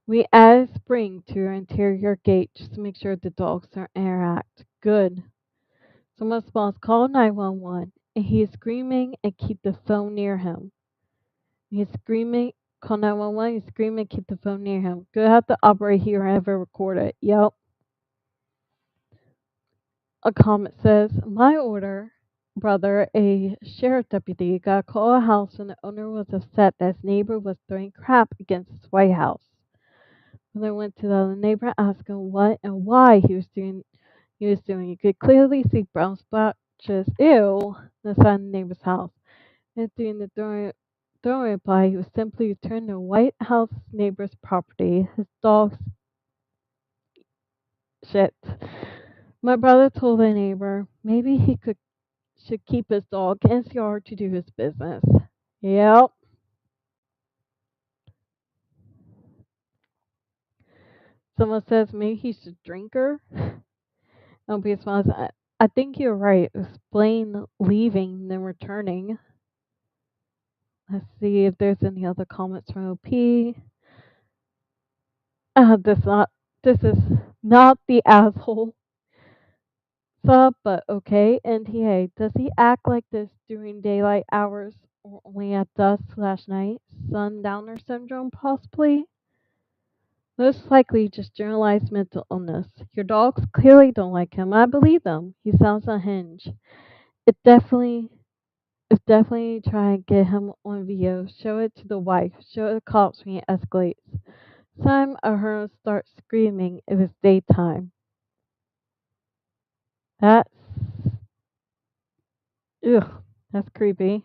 We add spring to our interior gate just to make sure the dogs don't interact. Good. Someone responds, call 911, and he is screaming and keep the phone near him. He's screaming, call 911, he's screaming, keep the phone near him. Good have the operator here and ever record it. Yep. A comment says, my older brother, a sheriff deputy, got a call at a house when the owner was upset that his neighbor was throwing crap against his White House. When I went to the other neighbor, asked him what and why he was doing. You could clearly see brown splotches, ew, inside the neighbor's house. And during the throwing reply, he was simply returning the White House neighbor's property. His dog's shit. My brother told the neighbor maybe he should keep his dog in his yard to do his business. Yep. Someone says maybe he's a drinker. Nobody responds. I think you're right. Explain leaving, then returning. Let's see if there's any other comments from OP. This not this is not the asshole sub, but okay. NTA. Does he act like this during daylight hours or only at dusk/night? Sundowner syndrome, possibly? Most likely just generalized mental illness. Your dogs clearly don't like him. I believe them. He sounds unhinged. It definitely It's definitely try and get him on video. Show it to the wife. Show it to the cops when he escalates. Some of her start screaming if it's daytime. That's ugh. That's creepy.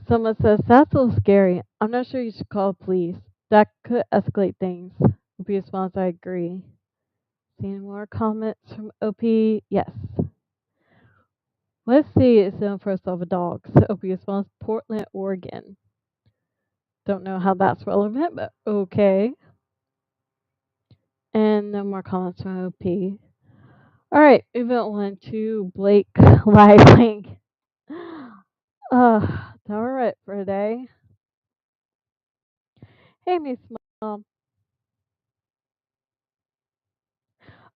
Someone says that's a little scary. I'm not sure you should call police. That could escalate things. OP response, I agree. Seeing more comments from OP? Yes. Let's see it's known for itself a dog. So OP response, Portland, Oregon. Don't know how that's relevant, but okay. And no more comments from OP. All right, moving on to Blake Lively. All right for today. Hey, Miss Mom.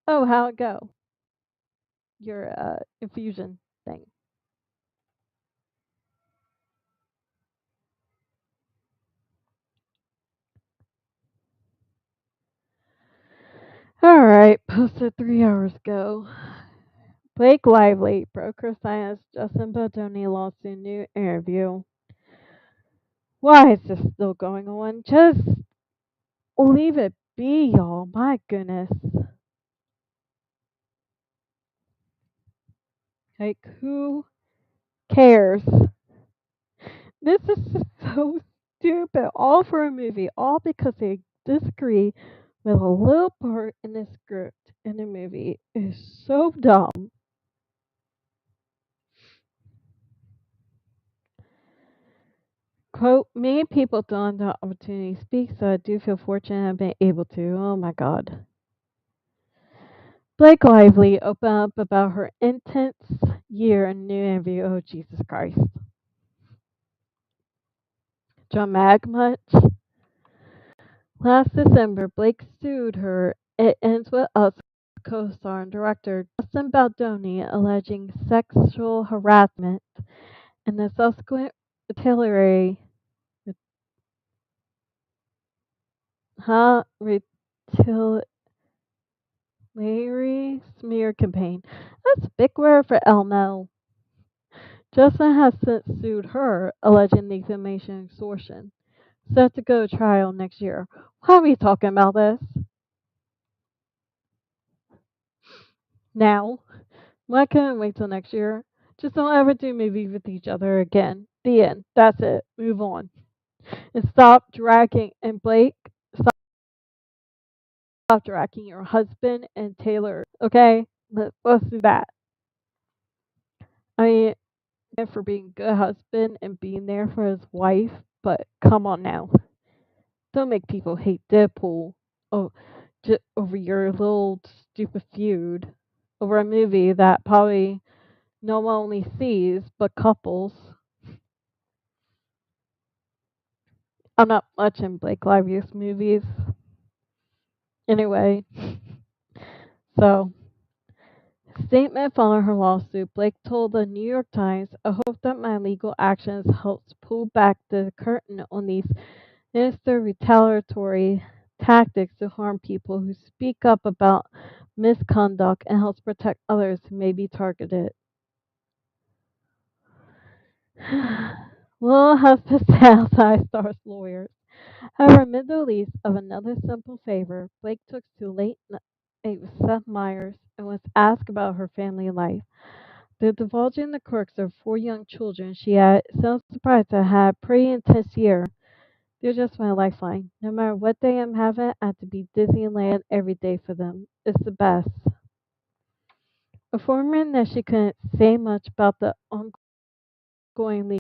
Oh, how it go? Your infusion thing. All right, posted 3 hours ago. Blake Lively broke her silence. Justin Baldoni lost a new interview. Why is this still going on? Just leave it be, y'all. My goodness. Like, who cares? This is so stupid. All for a movie. All because they disagree with a little part in the script in the movie. Is so dumb. Quote, many people don't have the opportunity to speak, so I do feel fortunate to have been able to. Oh my god. Blake Lively opened up about her intense year in new interview. Oh, Jesus Christ. Dramatic much? Last December, Blake sued her. It ends with us co-star and director Justin Baldoni alleging sexual harassment and the subsequent retaliatory retaliatory smear campaign. That's a big word for Elmo. Justin has since sued her, alleging defamation and extortion. Set to go to trial next year. Why are we talking about this now? Why can't we wait till next year? Just don't ever do movies with each other again. The end. That's it. Move on. And stop dragging. And Blake, stop dragging your husband and Taylor. Okay? Let's do that. I mean, for being a good husband and being there for his wife, but come on now. Don't make people hate Deadpool oh, just over your little stupid feud over a movie that probably no one only sees but couples. I'm not much in Blake Lively's movies. Anyway, so statement following her lawsuit, Blake told the New York Times, I hope that my legal actions helps pull back the curtain on these sinister retaliatory tactics to harm people who speak up about misconduct and helps protect others who may be targeted. Little husband outside stars lawyers. However, amid the release of another simple favor, Blake took to late night with Seth Meyers and was asked about her family life. Though divulging the quirks of four young children she had, sounds surprised to have a pretty intense year. They're just my lifeline. No matter what day I'm having, I have to be Disneyland every day for them. It's the best. Informing that she couldn't say much about the ongoing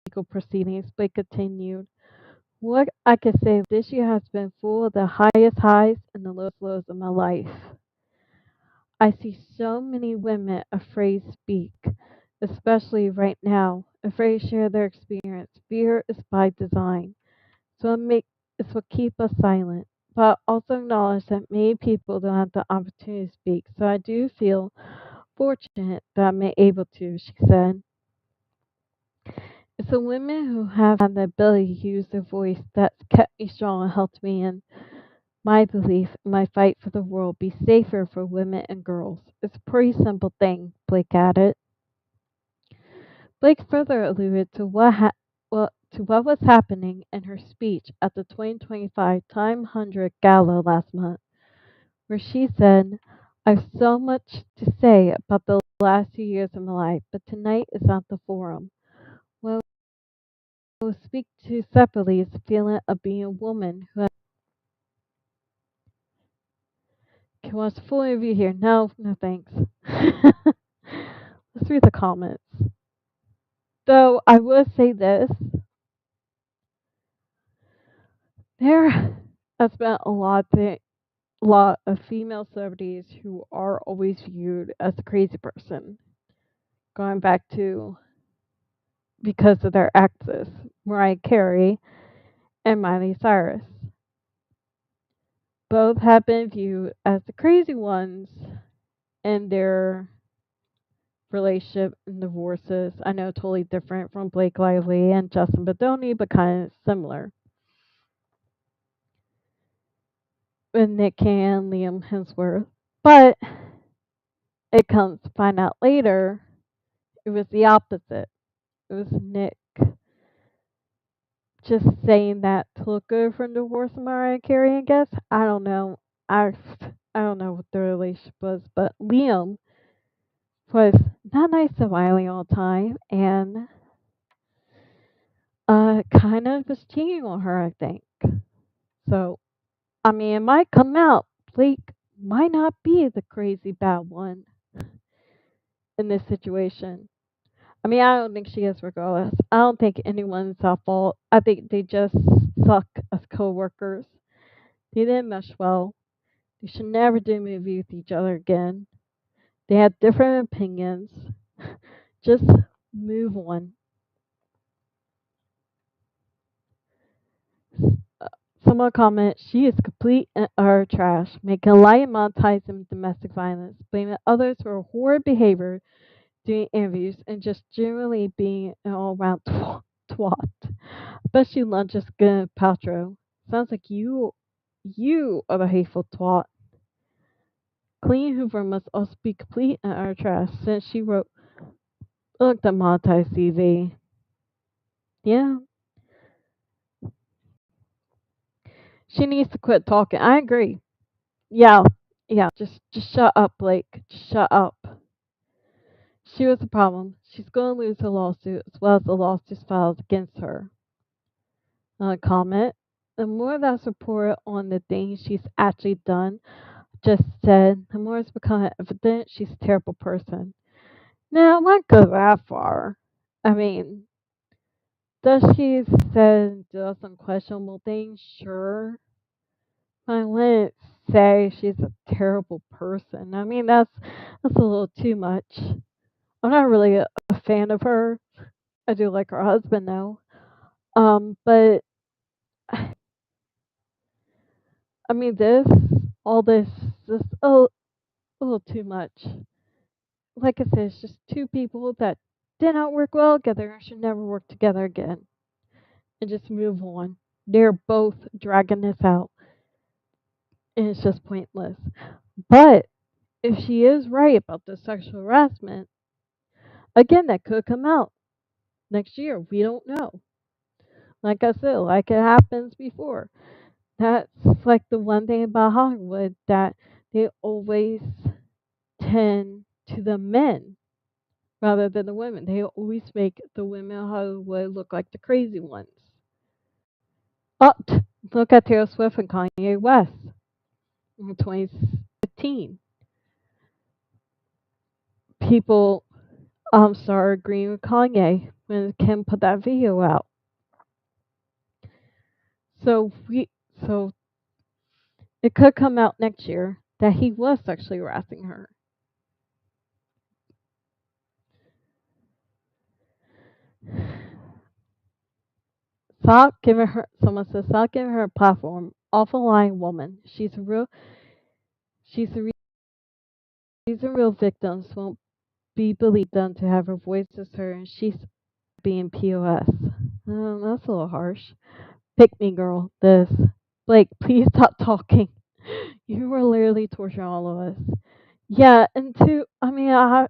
legal proceedings, Blake continued. What I can say this year has been full of the highest highs and the lowest lows of my life. I see so many women afraid to speak, especially right now, afraid to share their experience. Fear is by design. So it's what keep us silent. But also acknowledge that many people don't have the opportunity to speak. So I do feel fortunate that I'm able to, she said. It's the women who have had the ability to use their voice that's kept me strong and helped me in my belief in my fight for the world be safer for women and girls. It's a pretty simple thing, Blake added. Blake further alluded to what was happening in her speech at the 2025 Time 100 Gala last month, where she said, "I've so much to say about the last 2 years of my life, but tonight is not the forum. What I will speak to separately is the feeling of being a woman who can watch the full interview here. No, no thanks." Let's read the comments. Though I will say this, there has been lot of female celebrities who are always viewed as a crazy person, going back to because of their exes, Mariah Carey and Miley Cyrus. Both have been viewed as the crazy ones in their relationship and divorces. I know totally different from Blake Lively and Justin Badoni, but kind of similar. With Nick Cannon, Liam Hemsworth. But it comes to find out later, it was the opposite. It was Nick just saying that to look good from divorce of Mariah Carey, I guess. I don't know. I don't know what the relationship was, but Liam was not nice to Miley all the time and kind of was cheating on her, I think. So, I mean, it might come out. Blake might not be the crazy bad one in this situation. I mean, I don't think she is regardless. I don't think anyone's at fault. I think they just suck as coworkers. They didn't mesh well. They should never do a movie with each other again. They had different opinions. Just move on. Someone commented, she is complete and utter trash, making a light and monetizing domestic violence, blaming others for horrid behavior doing interviews, and just generally being an all around twat. But she lunges Gwyneth Paltrow. Sounds like you are the hateful twat. Clean Hoover must also be complete and utter trash since she wrote look the monetized CV. Yeah, she needs to quit talking. I agree. Yeah, yeah. Just shut up, Blake. Just shut up. She was the problem. She's going to lose her lawsuit as well as the lawsuits filed against her. Comment. The more that's reported on the things she's actually done, just said, the more it's become evident she's a terrible person. Now, I won't go that far. I mean, does she say and do some questionable things? Sure. I wouldn't say she's a terrible person. I mean, that's a little too much. I'm not really a fan of her. I do like her husband though. But I mean, all this a little too much. Like I said, it's just two people that did not work well together and should never work together again. And just move on. They're both dragging this out, and it's just pointless. But if she is right about the sexual harassment, again, that could come out next year. We don't know. Like I said, like it happens before. That's like the one thing about Hollywood that they always tend to the men rather than the women. They always make the women in Hollywood look like the crazy ones. But look at Taylor Swift and Kanye West in 2015. People started agreeing with Kanye when Kim put that video out. So so it could come out next year that he was sexually harassing her. Stop giving her. Someone says stop giving her a platform. Awful lying woman. She's a real. She's a. She's a real victim. Won't be believed done to have her voice as her, and she's being POS. That's a little harsh. Pick me, girl. This. Blake, please stop talking. You were literally torturing all of us. Yeah, and two, I mean, I'm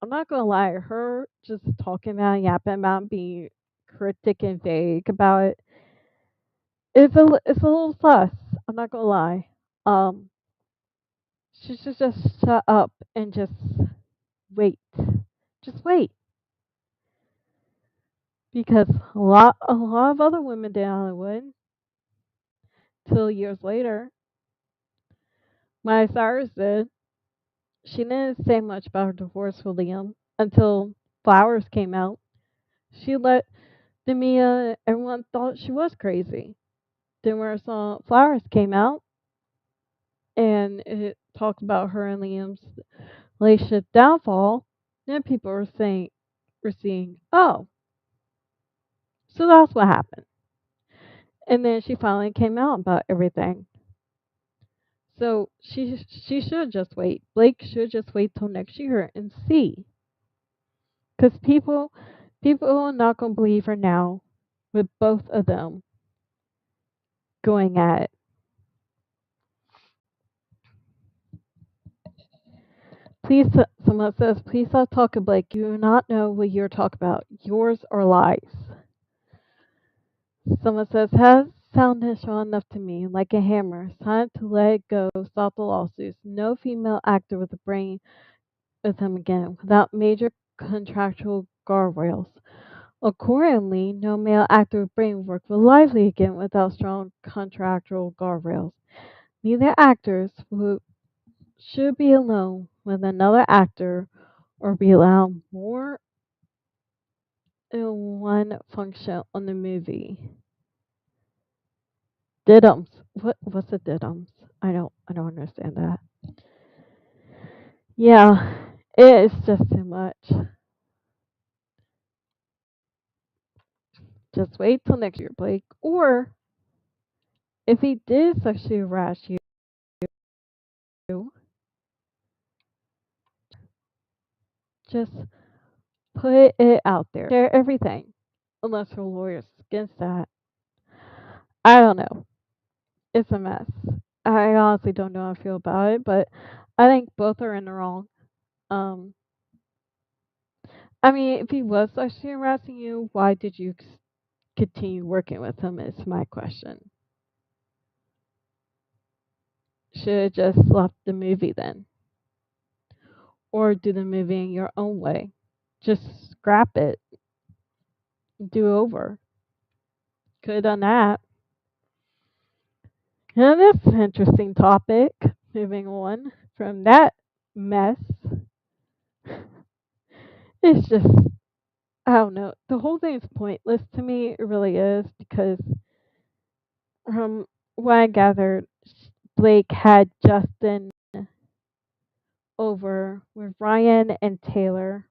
not gonna lie, her just talking about, yapping about, being cryptic and vague about it, it's a little sus. I'm not gonna lie. Um, she should just shut up and just wait. Just wait, because a lot of other women did Hollywood till years later. Miley Cyrus did. She didn't say much about her divorce with Liam until Flowers came out. She let the Mia everyone thought she was crazy. Then when her song Flowers came out and it talked about her and Liam's relationship downfall, then people were seeing, oh, so that's what happened. And then she finally came out about everything. So she should just wait. Blake should just wait till next year and see, because people are not gonna believe her now with both of them going at it. Please, someone says, please stop talking, Blake. You do not know what you're talking about. Yours are lies. Someone says, has sounded strong enough to me, like a hammer. It's time to let it go, stop the lawsuits. No female actor with a brain with him again, without major contractual guardrails. Accordingly, no male actor with brain work will lively again without strong contractual guardrails. Neither actors should be alone with another actor or be allowed more than one function on the movie. Diddums. What's a diddums? I don't understand that. Yeah, it's just too much. Just wait till next year, Blake. Or if he did sexually harass you, just put it out there. Share everything. Unless your lawyer's against that. I don't know. It's a mess. I honestly don't know how I feel about it, but I think both are in the wrong. Um, I mean, if he was sexually harassing you, why did you continue working with him? Is my question. Should have just left the movie then, or do the movie in your own way. Just scrap it, do over. Could have done that. And this interesting topic. Moving on from that mess, it's just I don't know. The whole thing is pointless to me. It really is because from what I gathered, Blake had Justin over with Ryan and Taylor,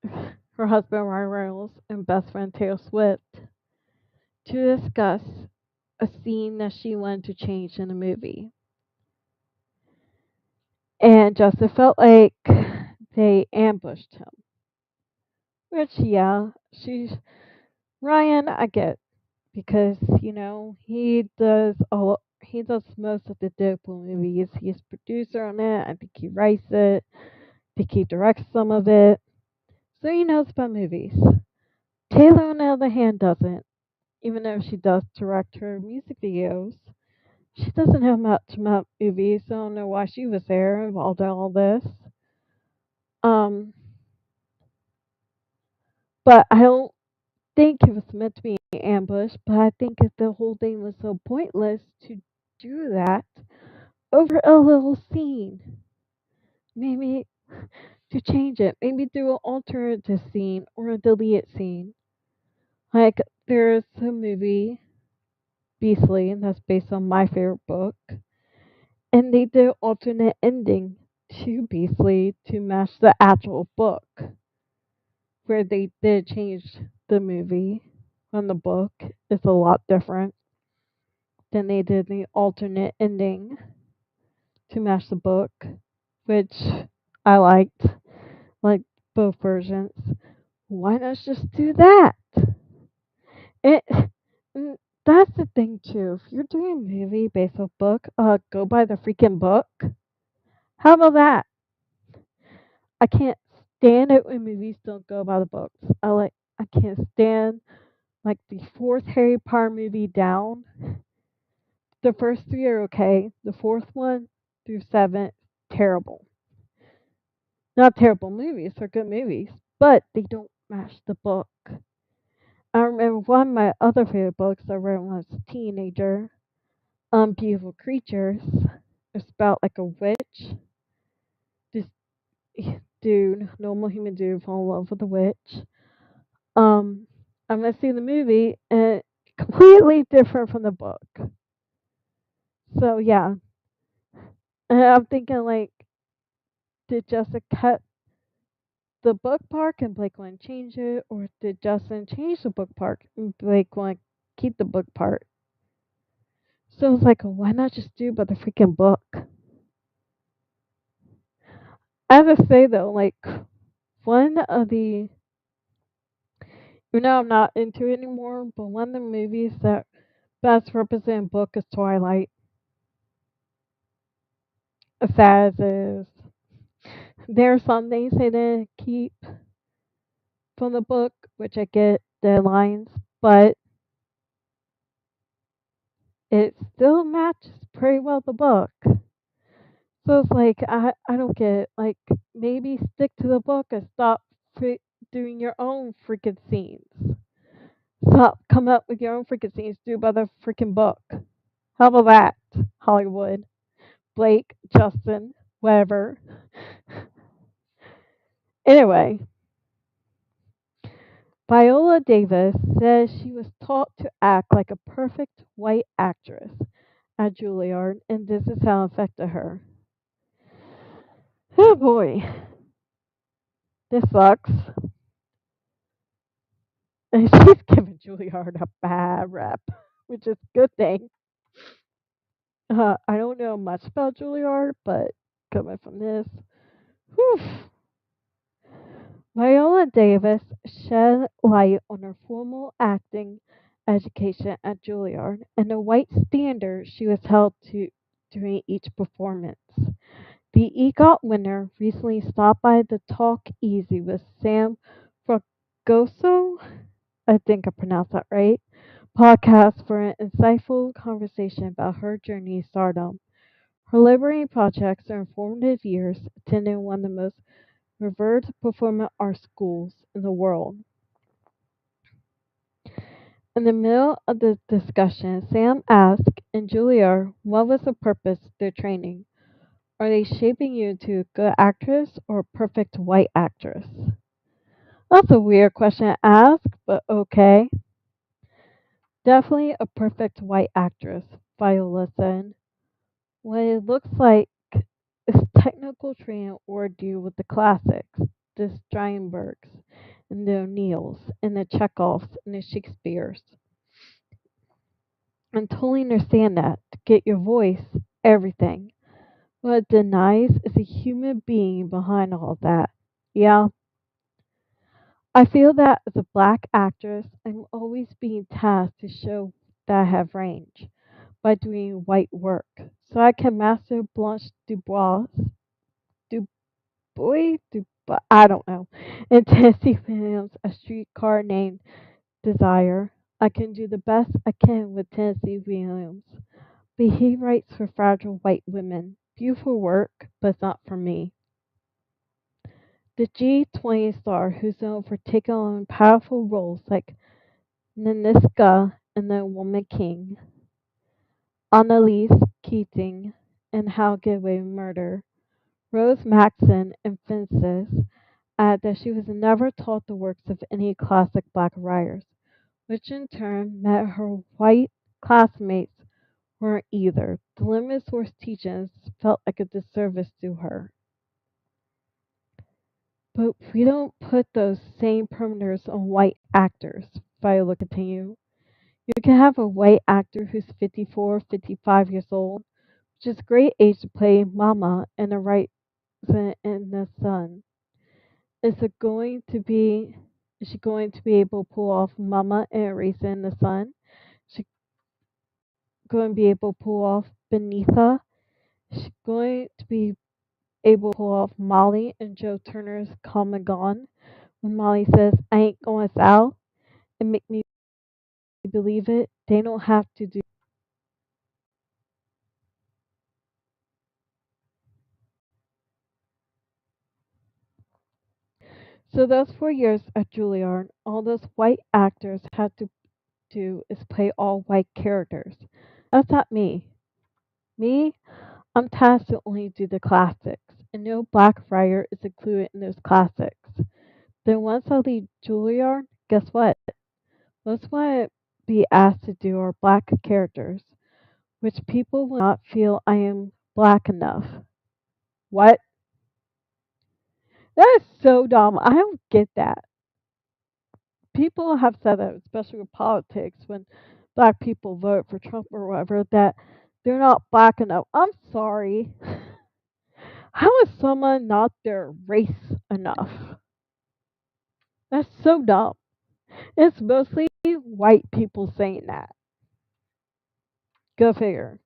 her husband Ryan Reynolds and best friend Taylor Swift, to discuss a scene that she wanted to change in the movie. And Justin felt like they ambushed him. Which, yeah, she's Ryan. I get because he does most of the Deadpool movies. He's producer on it. I think he writes it. I think he directs some of it. So he knows about movies. Taylor, on the other hand, doesn't. Even though she does direct her music videos, she doesn't know much about movies. So I don't know why she was there involved in all this. Um, but I don't think it was meant to be an ambush. But I think if the whole thing was so pointless to do that over a little scene, maybe to change it, maybe do an alternative scene or a deleted scene. Like there's a movie Beastly, and that's based on my favorite book. And they did alternate ending to Beastly to match the actual book, where they did change the movie from the book is a lot different than they did the alternate ending to match the book, which I liked, like both versions. Why not just do that? It, mm, that's the thing too. If you're doing a movie based off book, go by the freaking book. How about that? I can't stand it when movies don't go by the books. I can't stand like the fourth Harry Potter movie down. The first three are okay. The fourth one through seven, terrible. Not terrible movies, they're good movies, but they don't match the book. I remember one of my other favorite books I read when I was a teenager, Beautiful Creatures. It's about like a witch. This dude, normal human dude, fall in love with a witch. Um, I'm gonna see the movie and it's completely different from the book. So yeah, and I'm thinking like, did Jessica cut the book part and Blake want to change it, or did Justin change the book part and Blake want to keep the book part? So it's like, why not just do but the freaking book? I have to say though, like one of the, I'm not into it anymore, but one of the movies that best represent book is Twilight. Sass is. There are some things they didn't keep from the book, which I get the lines, but it still matches pretty well the book. So it's like I don't get it. Like maybe stick to the book and stop doing your own freaking scenes. Stop come up with your own freaking scenes. Do by the freaking book. How about that, Hollywood, Blake, Justin, whatever. Anyway, Viola Davis says she was taught to act like a perfect white actress at Juilliard, and this is how it affected her. Oh boy, this sucks. And she's giving Juilliard a bad rep, which is a good thing. I don't know much about Juilliard, but coming from this, whew. Viola Davis shed light on her formal acting education at Juilliard and the white standard she was held to during each performance. The EGOT winner recently stopped by the Talk Easy with Sam Fragoso, I think I pronounced that right, podcast for an insightful conversation about her journey to stardom. Her liberating projects are informative years attending one of the most revered performing arts schools in the world. In the middle of the discussion, Sam asked, and Julia, what was the purpose of their training? Are they shaping you into a good actress or a perfect white actress? That's a weird question to ask, but okay. Definitely a perfect white actress, Viola said. What it looks like is technical training or deal with the classics, the Steinbergs, and the O'Neills, and the Chekhovs, and the Shakespeares. And totally understand that. To get your voice, everything. What it denies is a human being behind all that. Yeah, I feel that as a black actress, I'm always being tasked to show that I have range by doing white work. So I can master Blanche Dubois, Dubois, Dubois, I don't know, and Tennessee Williams, A Streetcar Named Desire. I can do the best I can with Tennessee Williams. But he writes for fragile white women. Beautiful work, but not for me. The G20 star who's known for taking on powerful roles like Naniska in The Woman King, Annalise Keating in How to Get Away with Murder, Rose Maxon in Fences, added that she was never taught the works of any classic black writers, which in turn meant her white classmates weren't either. The limited source teachings felt like a disservice to her. But we don't put those same parameters on white actors, Viola continued. You can have a white actor who's 54, 55 years old, which is a great age to play Mama in the right in the Sun. Is it going to be? Is she going to be able to pull off Mama and Erase in the Sun? Is she going to be able to pull off Benitha? Is she going to be able to pull off Molly and Joe Turner's Come and Gone? When Molly says, "I ain't going south," and make me believe it, they don't have to do. So those 4 years at Juilliard, all those white actors had to do is play all white characters. That's not me. Me, I'm tasked to only do the classics, and no black writer is included in those classics. Then once I leave Juilliard, guess what? Most want to be asked to do are black characters, which people will not feel I am black enough. What? That is so dumb. I don't get that. People have said that, especially with politics, when black people vote for Trump or whatever, that they're not black enough. I'm sorry. How is someone not their race enough? That's so dumb. It's mostly white people saying that. Go figure.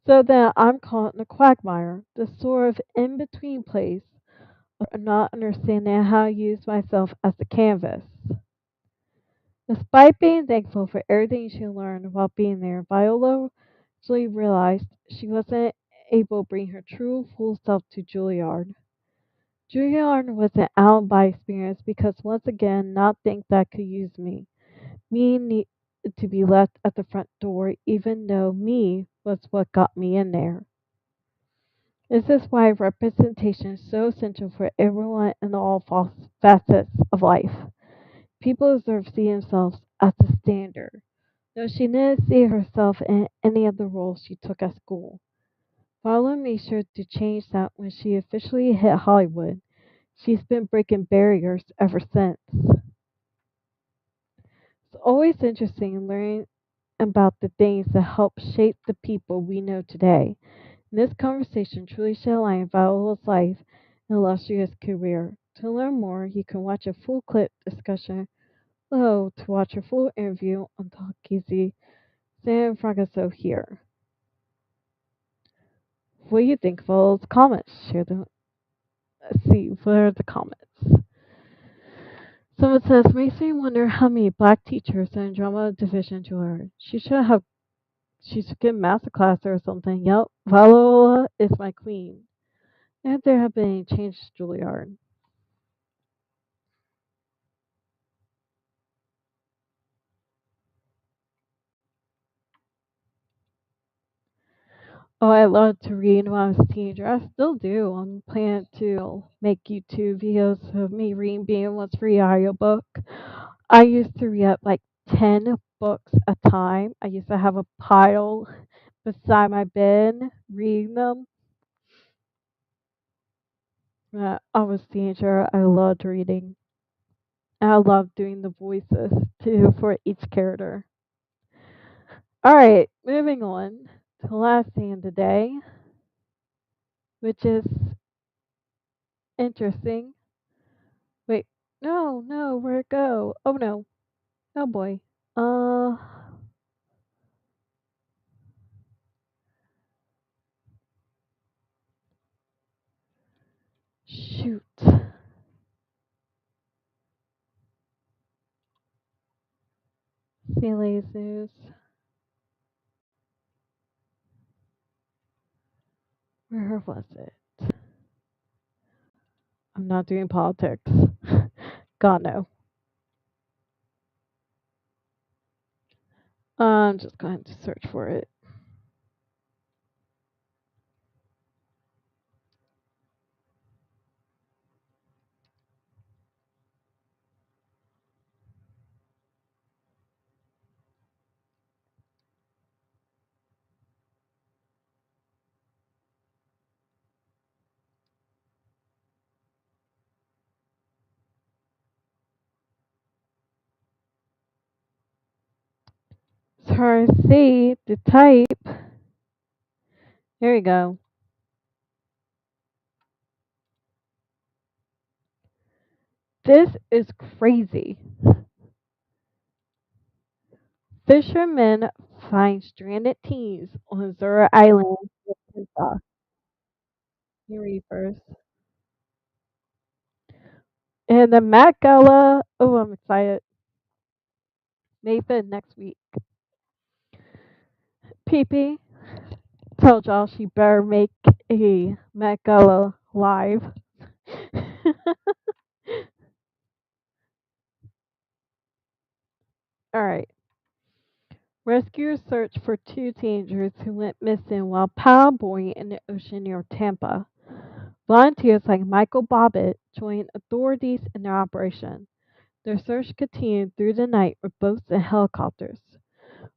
So then I'm caught in a quagmire, the sort of in between place of not understanding how to use myself as a canvas. Despite being thankful for everything she learned while being there, Viola actually realized she wasn't able to bring her true full self to Juilliard. Juilliard was an out by experience because once again, not think that could use me. Me need to be left at the front door, even though me was what got me in there. This is why representation is so essential for everyone in all facets of life. People deserve to see themselves as a standard, though she didn't see herself in any of the roles she took at school. Viola made sure to change that when she officially hit Hollywood. She's been breaking barriers ever since. It's always interesting learning about the things that help shape the people we know today. And this conversation truly shed light on Viola's life and illustrious career. To learn more, you can watch a full clip discussion below to watch a full interview on Talk Easy San Francisco here. What do you think of all those comments? Share them. Let's see, what are the comments? Someone says, makes me wonder how many black teachers in drama division to her. She should get master class or something. Yep, Viola is my queen. And there have been any changes to Juilliard. Oh, I loved to read when I was a teenager. I still do. I'm planning to make YouTube videos of me reading being what's free audiobook. I used to read like 10 books a time. I used to have a pile beside my bed reading them. I was a teenager. I loved reading. And I loved doing the voices too for each character. Alright, moving on to the last thing of the day, which is interesting. Wait, no, no, where'd it go? Oh no. Oh boy. Uh, shoot. CLA's news. Where was it? I'm not doing politics. God no. I'm just going to search for it. try to see the type. Here we go. This is crazy. Fishermen find stranded teens on Azura Island, Arkansas. You read first. And the Met Gala. Oh, I'm excited. Nathan next week. PP tell Josh he better make a Met Gala live. All right. Rescuers search for two teenagers who went missing while paddleboarding in the ocean near Tampa. Volunteers like Michael Bobbitt join authorities in their operation. Their search continued through the night with boats and helicopters.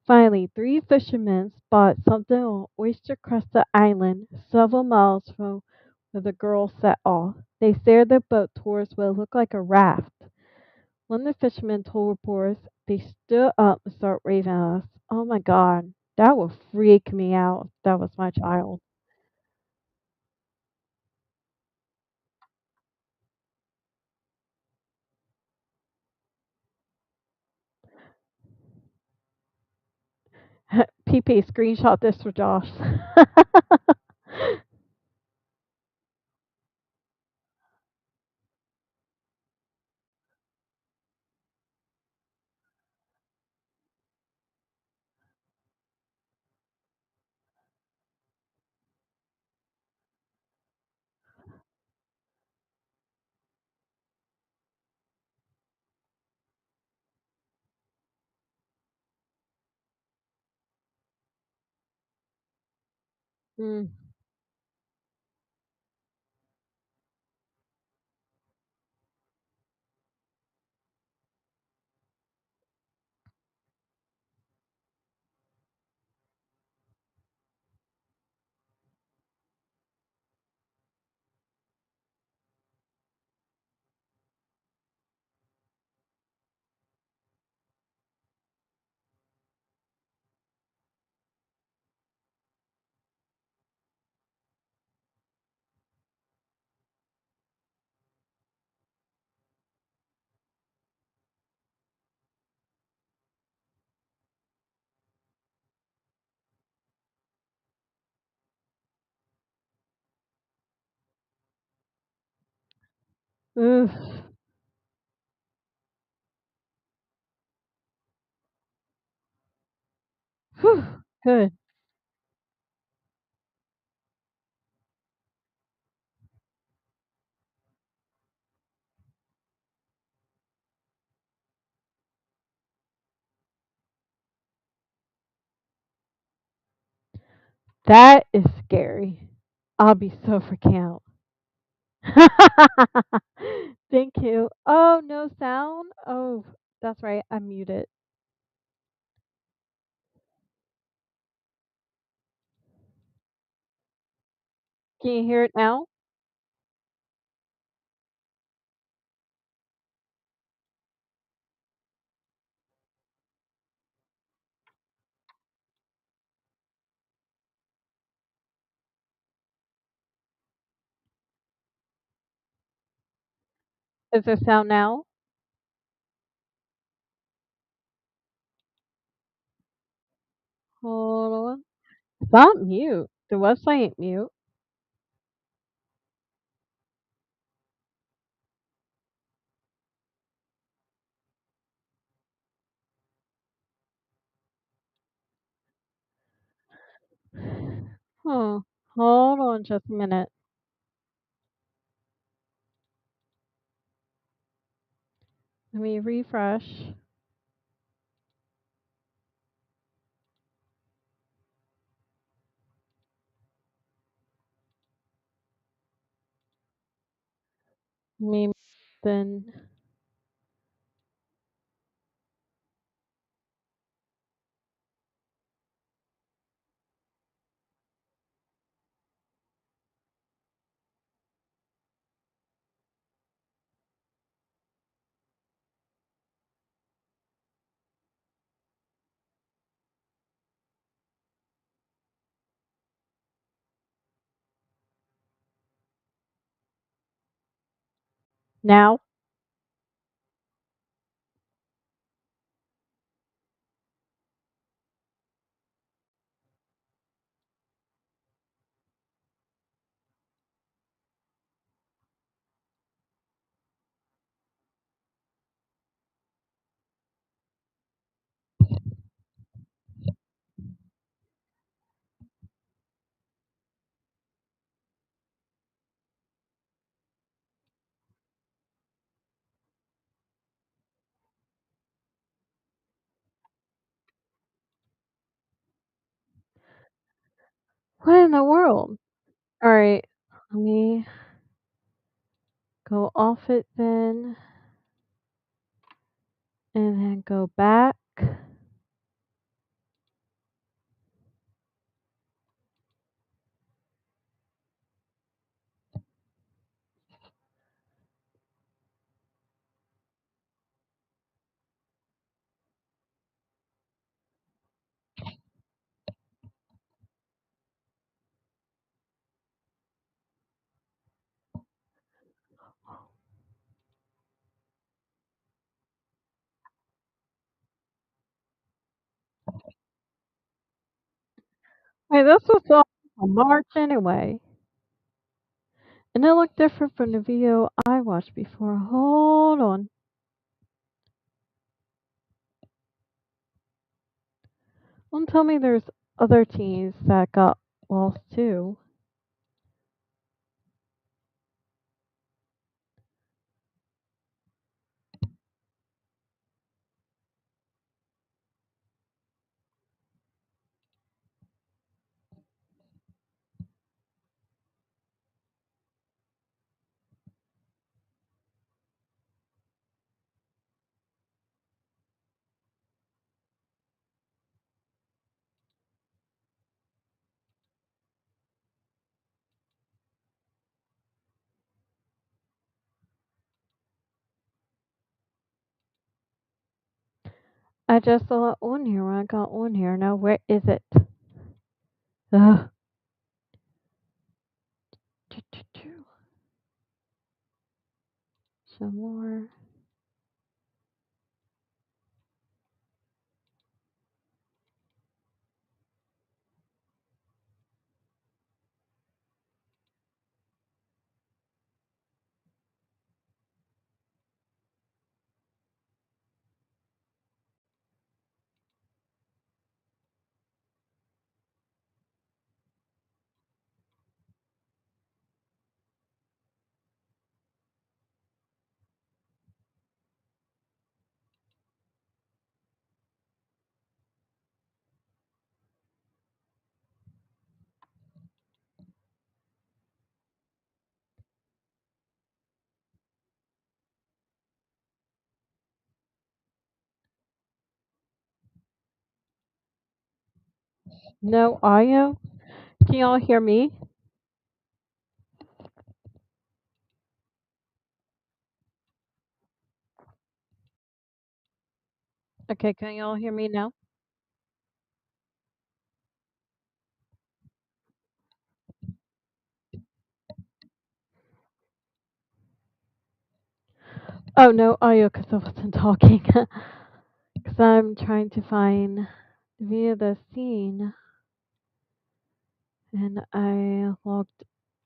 Finally, three fishermen spot something on oyster crested island several miles from where the girls set off. They steered their boat towards what looked like a raft. One of the fishermen told reporters they stood up and started waving at us. Oh my god, that would freak me out if that was my child. PP, screenshot this for Josh. Mm. Oof. Whew. Good. That is scary. I'll be so freaking out. Thank you. Oh, no sound? Oh, that's right. I'm muted. Can you hear it now? Is there sound now? Hold on. It's not mute. The website ain't mute. Huh. Hold on just a minute. Let me refresh. Me then. Now, what in the world? All right, let me go off it then, and then go back. Wait, this was all in March anyway, and it looked different from the video I watched before. Hold on. Don't tell me there's other teens that got lost too. I just saw it on here when I got on here. Now where is it? Ugh. Some more. No audio? Can y'all hear me? Okay, can y'all hear me now? Oh, no audio because I wasn't talking. Because I'm trying to find via the scene, and I logged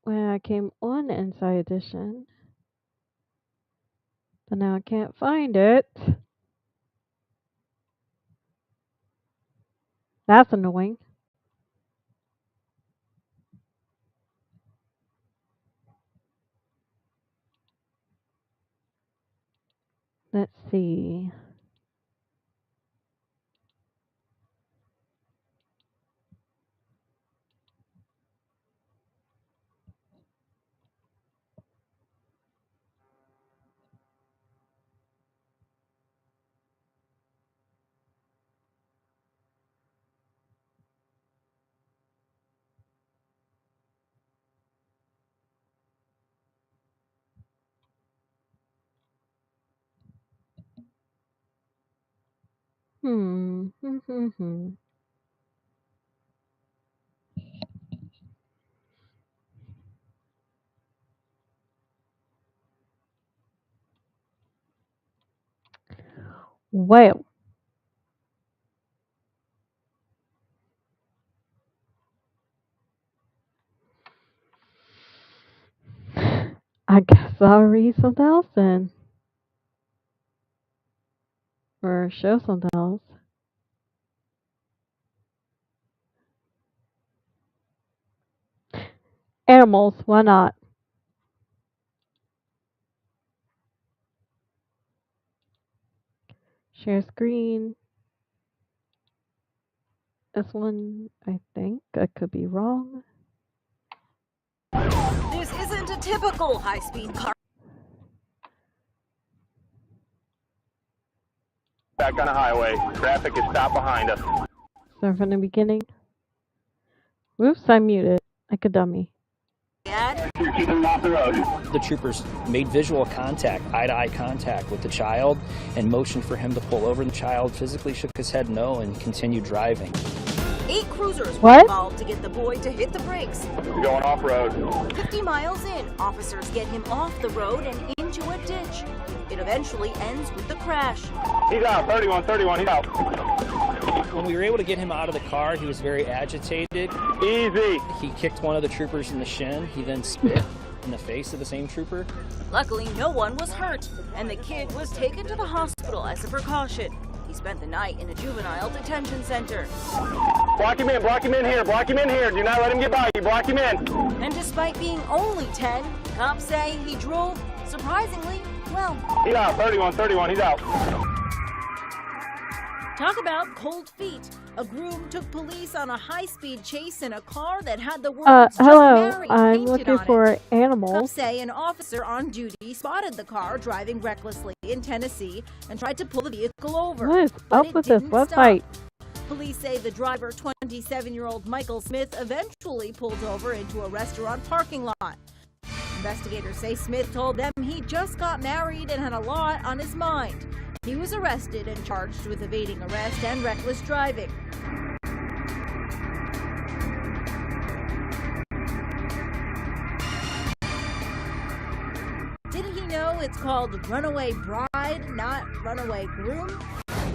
when I came on Inside Edition, but now I can't find it. That's annoying. Let's see. Hmm. Well, I guess I'll read something else then, or show something else. Animals, why not? Share screen. This one, I think. I could be wrong. This isn't a typical high-speed car. Back on the highway. Traffic is stopped behind us. Start from the beginning. Whoops, I muted. Like a dummy. You're keeping off the road. The troopers made visual contact, eye-to-eye contact with the child and motioned for him to pull over. The child physically shook his head no and continued driving. 8 cruisers were What? involved to get the boy to hit the brakes. You're going off road. 50 miles in, officers get him off the road and into a ditch. It eventually ends with the crash. He's out. 31, he's out. When we were able to get him out of the car, he was very agitated. Easy. He kicked one of the troopers in the shin. He then spit in the face of the same trooper. Luckily, no one was hurt, and the kid was taken to the hospital as a precaution. He spent the night in a juvenile detention center. Block him in here, block him in here. Do not let him get by you, block him in. And despite being only 10, cops say he drove, surprisingly, well. He's out. 31, he's out. Talk about cold feet. A groom took police on a high-speed chase in a car that had the words hello. "Just Married" I'm painted looking on for it. animals. Cops say an officer on duty spotted the car driving recklessly in Tennessee and tried to pull the vehicle over. What is but up it with this didn't website? stop. Police say the driver, 27-year-old Michael Smith, eventually pulled over into a restaurant parking lot. Investigators say Smith told them he just got married and had a lot on his mind. He was arrested and charged with evading arrest and reckless driving. Didn't he know it's called runaway bride, not runaway groom?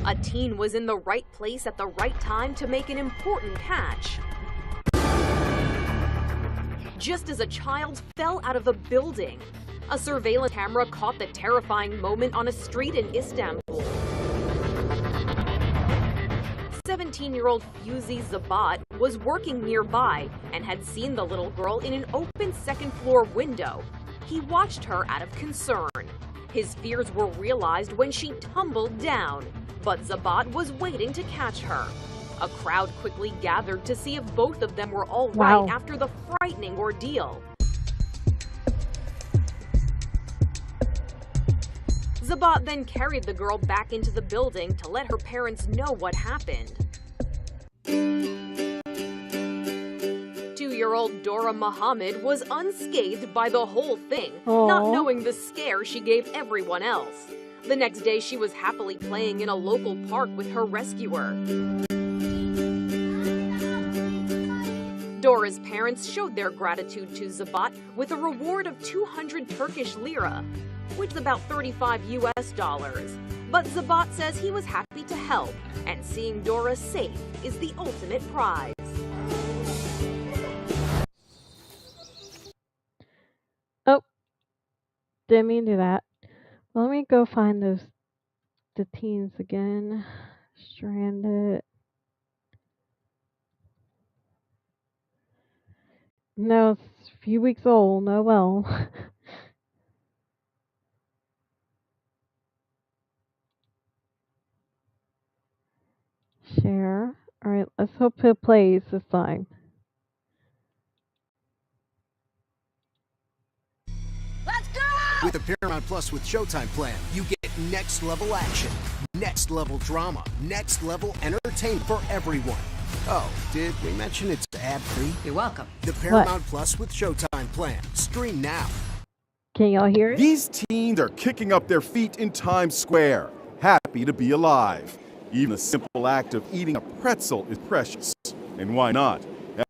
A teen was in the right place at the right time to make an important catch. Just as a child fell out of a building, a surveillance camera caught the terrifying moment on a street in Istanbul. 17-year-old Fuzi Zabat was working nearby and had seen the little girl in an open second-floor window. He watched her out of concern. His fears were realized when she tumbled down, but Zabat was waiting to catch her. A crowd quickly gathered to see if both of them were all right after the frightening ordeal. Zabat then carried the girl back into the building to let her parents know what happened. 2-year-old Dora Muhammad was unscathed by the whole thing, not knowing the scare she gave everyone else. The next day, she was happily playing in a local park with her rescuer. Dora's parents showed their gratitude to Zabat with a reward of 200 Turkish lira, which is about $35 US. But Zabat says he was happy to help, and seeing Dora safe is the ultimate prize. Oh, didn't mean to do that. Let me go find the teens again. Stranded. No, it's a few weeks old. Oh well. Share. Alright, let's hope it plays this time. Let's go! With a Paramount Plus with Showtime plan, you get next level action, next level drama, next level entertainment for everyone. Oh, did we mention it's ad-free? You're welcome. The Paramount Plus with Showtime plan. Stream now. Can y'all hear it? These teens are kicking up their feet in Times Square, happy to be alive. Even the simple act of eating a pretzel is precious. And why not?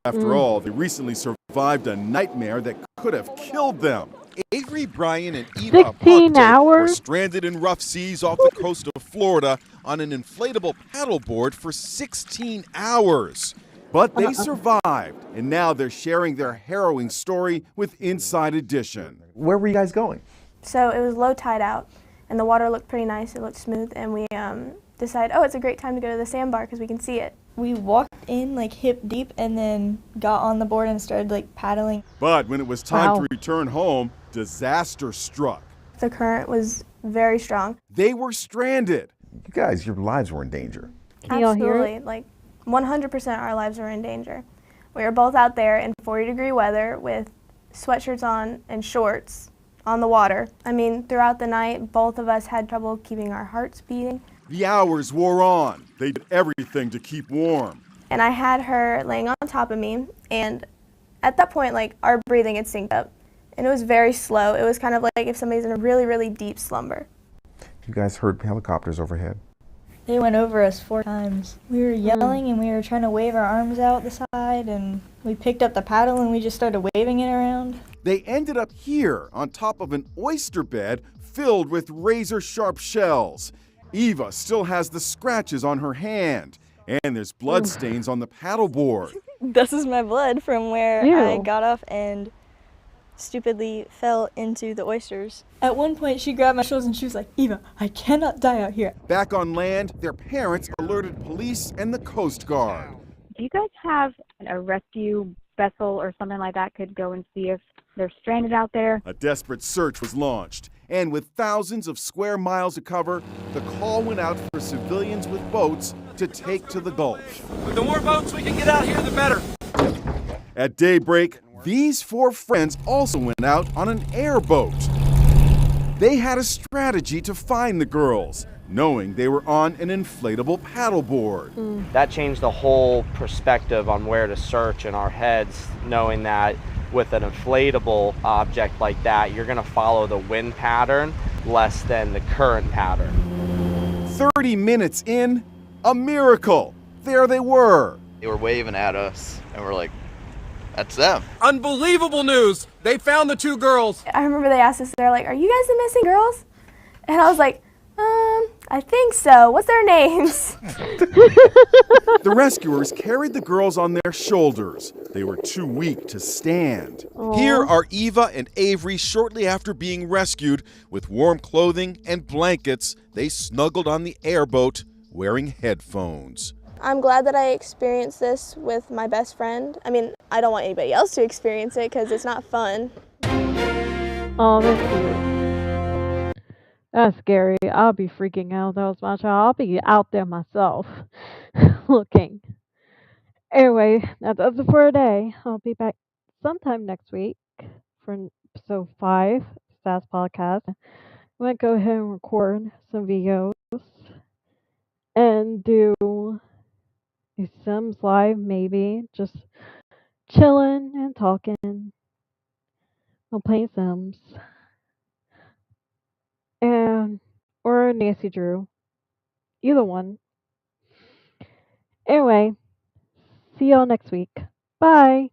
After all, they recently survived a nightmare that could have killed them. Avery, Brian, and Eva 16 Aponte were hours? stranded in rough seas off the coast of Florida on an inflatable paddleboard for 16 hours. But they survived, and now they're sharing their harrowing story with Inside Edition. Where were you guys going? So it was low tide out, and the water looked pretty nice. It looked smooth, and we decided, oh, it's a great time to go to the sandbar because we can see it. We walked in like hip deep and then got on the board and started like paddling. But when it was time to return home, disaster struck. The current was very strong. They were stranded. You guys, your lives were in danger. Can y'all hear Absolutely, it? like 100% our lives were in danger. We were both out there in 40-degree weather with sweatshirts on and shorts on the water. I mean, throughout the night, both of us had trouble keeping our hearts beating. The hours wore on. They did everything to keep warm. And I had her laying on top of me, and at that point, like, our breathing had synced up. And it was very slow. It was kind of like if somebody's in a really, really deep slumber. You guys heard helicopters overhead. They went over us 4 times. We were yelling and we were trying to wave our arms out the side, and we picked up the paddle and we just started waving it around. They ended up here on top of an oyster bed filled with razor-sharp shells. Eva still has the scratches on her hand, and there's blood stains on the paddleboard. This is my blood from where Ew. I got off and stupidly fell into the oysters. At one point, she grabbed my shoulders and she was like, "Eva, I cannot die out here." Back on land, their parents alerted police and the Coast Guard. Do you guys have a rescue vessel or something like that could go and see if they're stranded out there? A desperate search was launched, and with thousands of square miles to cover, the call went out for civilians with boats to take to the Gulf. The more boats we can get out here, the better. At daybreak, these 4 friends also went out on an airboat. They had a strategy to find the girls, knowing they were on an inflatable paddleboard. That changed the whole perspective on where to search in our heads, knowing that with an inflatable object like that, you're gonna follow the wind pattern less than the current pattern. 30 minutes in, a miracle. There they were. They were waving at us, and we're like, that's them. Unbelievable news! They found the 2 girls. I remember they asked us, they're like, "Are you guys the missing girls?" And I was like, I think so. What's their names? The rescuers carried the girls on their shoulders. They were too weak to stand. Aww. Here are Eva and Avery shortly after being rescued. With warm clothing and blankets, they snuggled on the airboat wearing headphones. I'm glad that I experienced this with my best friend. I mean, I don't want anybody else to experience it because it's not fun. Oh, that's cute. That's scary. I'll be freaking out if that was my child. I'll be out there myself looking. Anyway, that does it for today. I'll be back sometime next week for episode 5, Sass Podcast. I'm going to go ahead and record some videos and do a Sims Live, maybe. Just chilling and talking. I'll play Sims. And or Nancy Drew. Either one. Anyway, see y'all next week. Bye.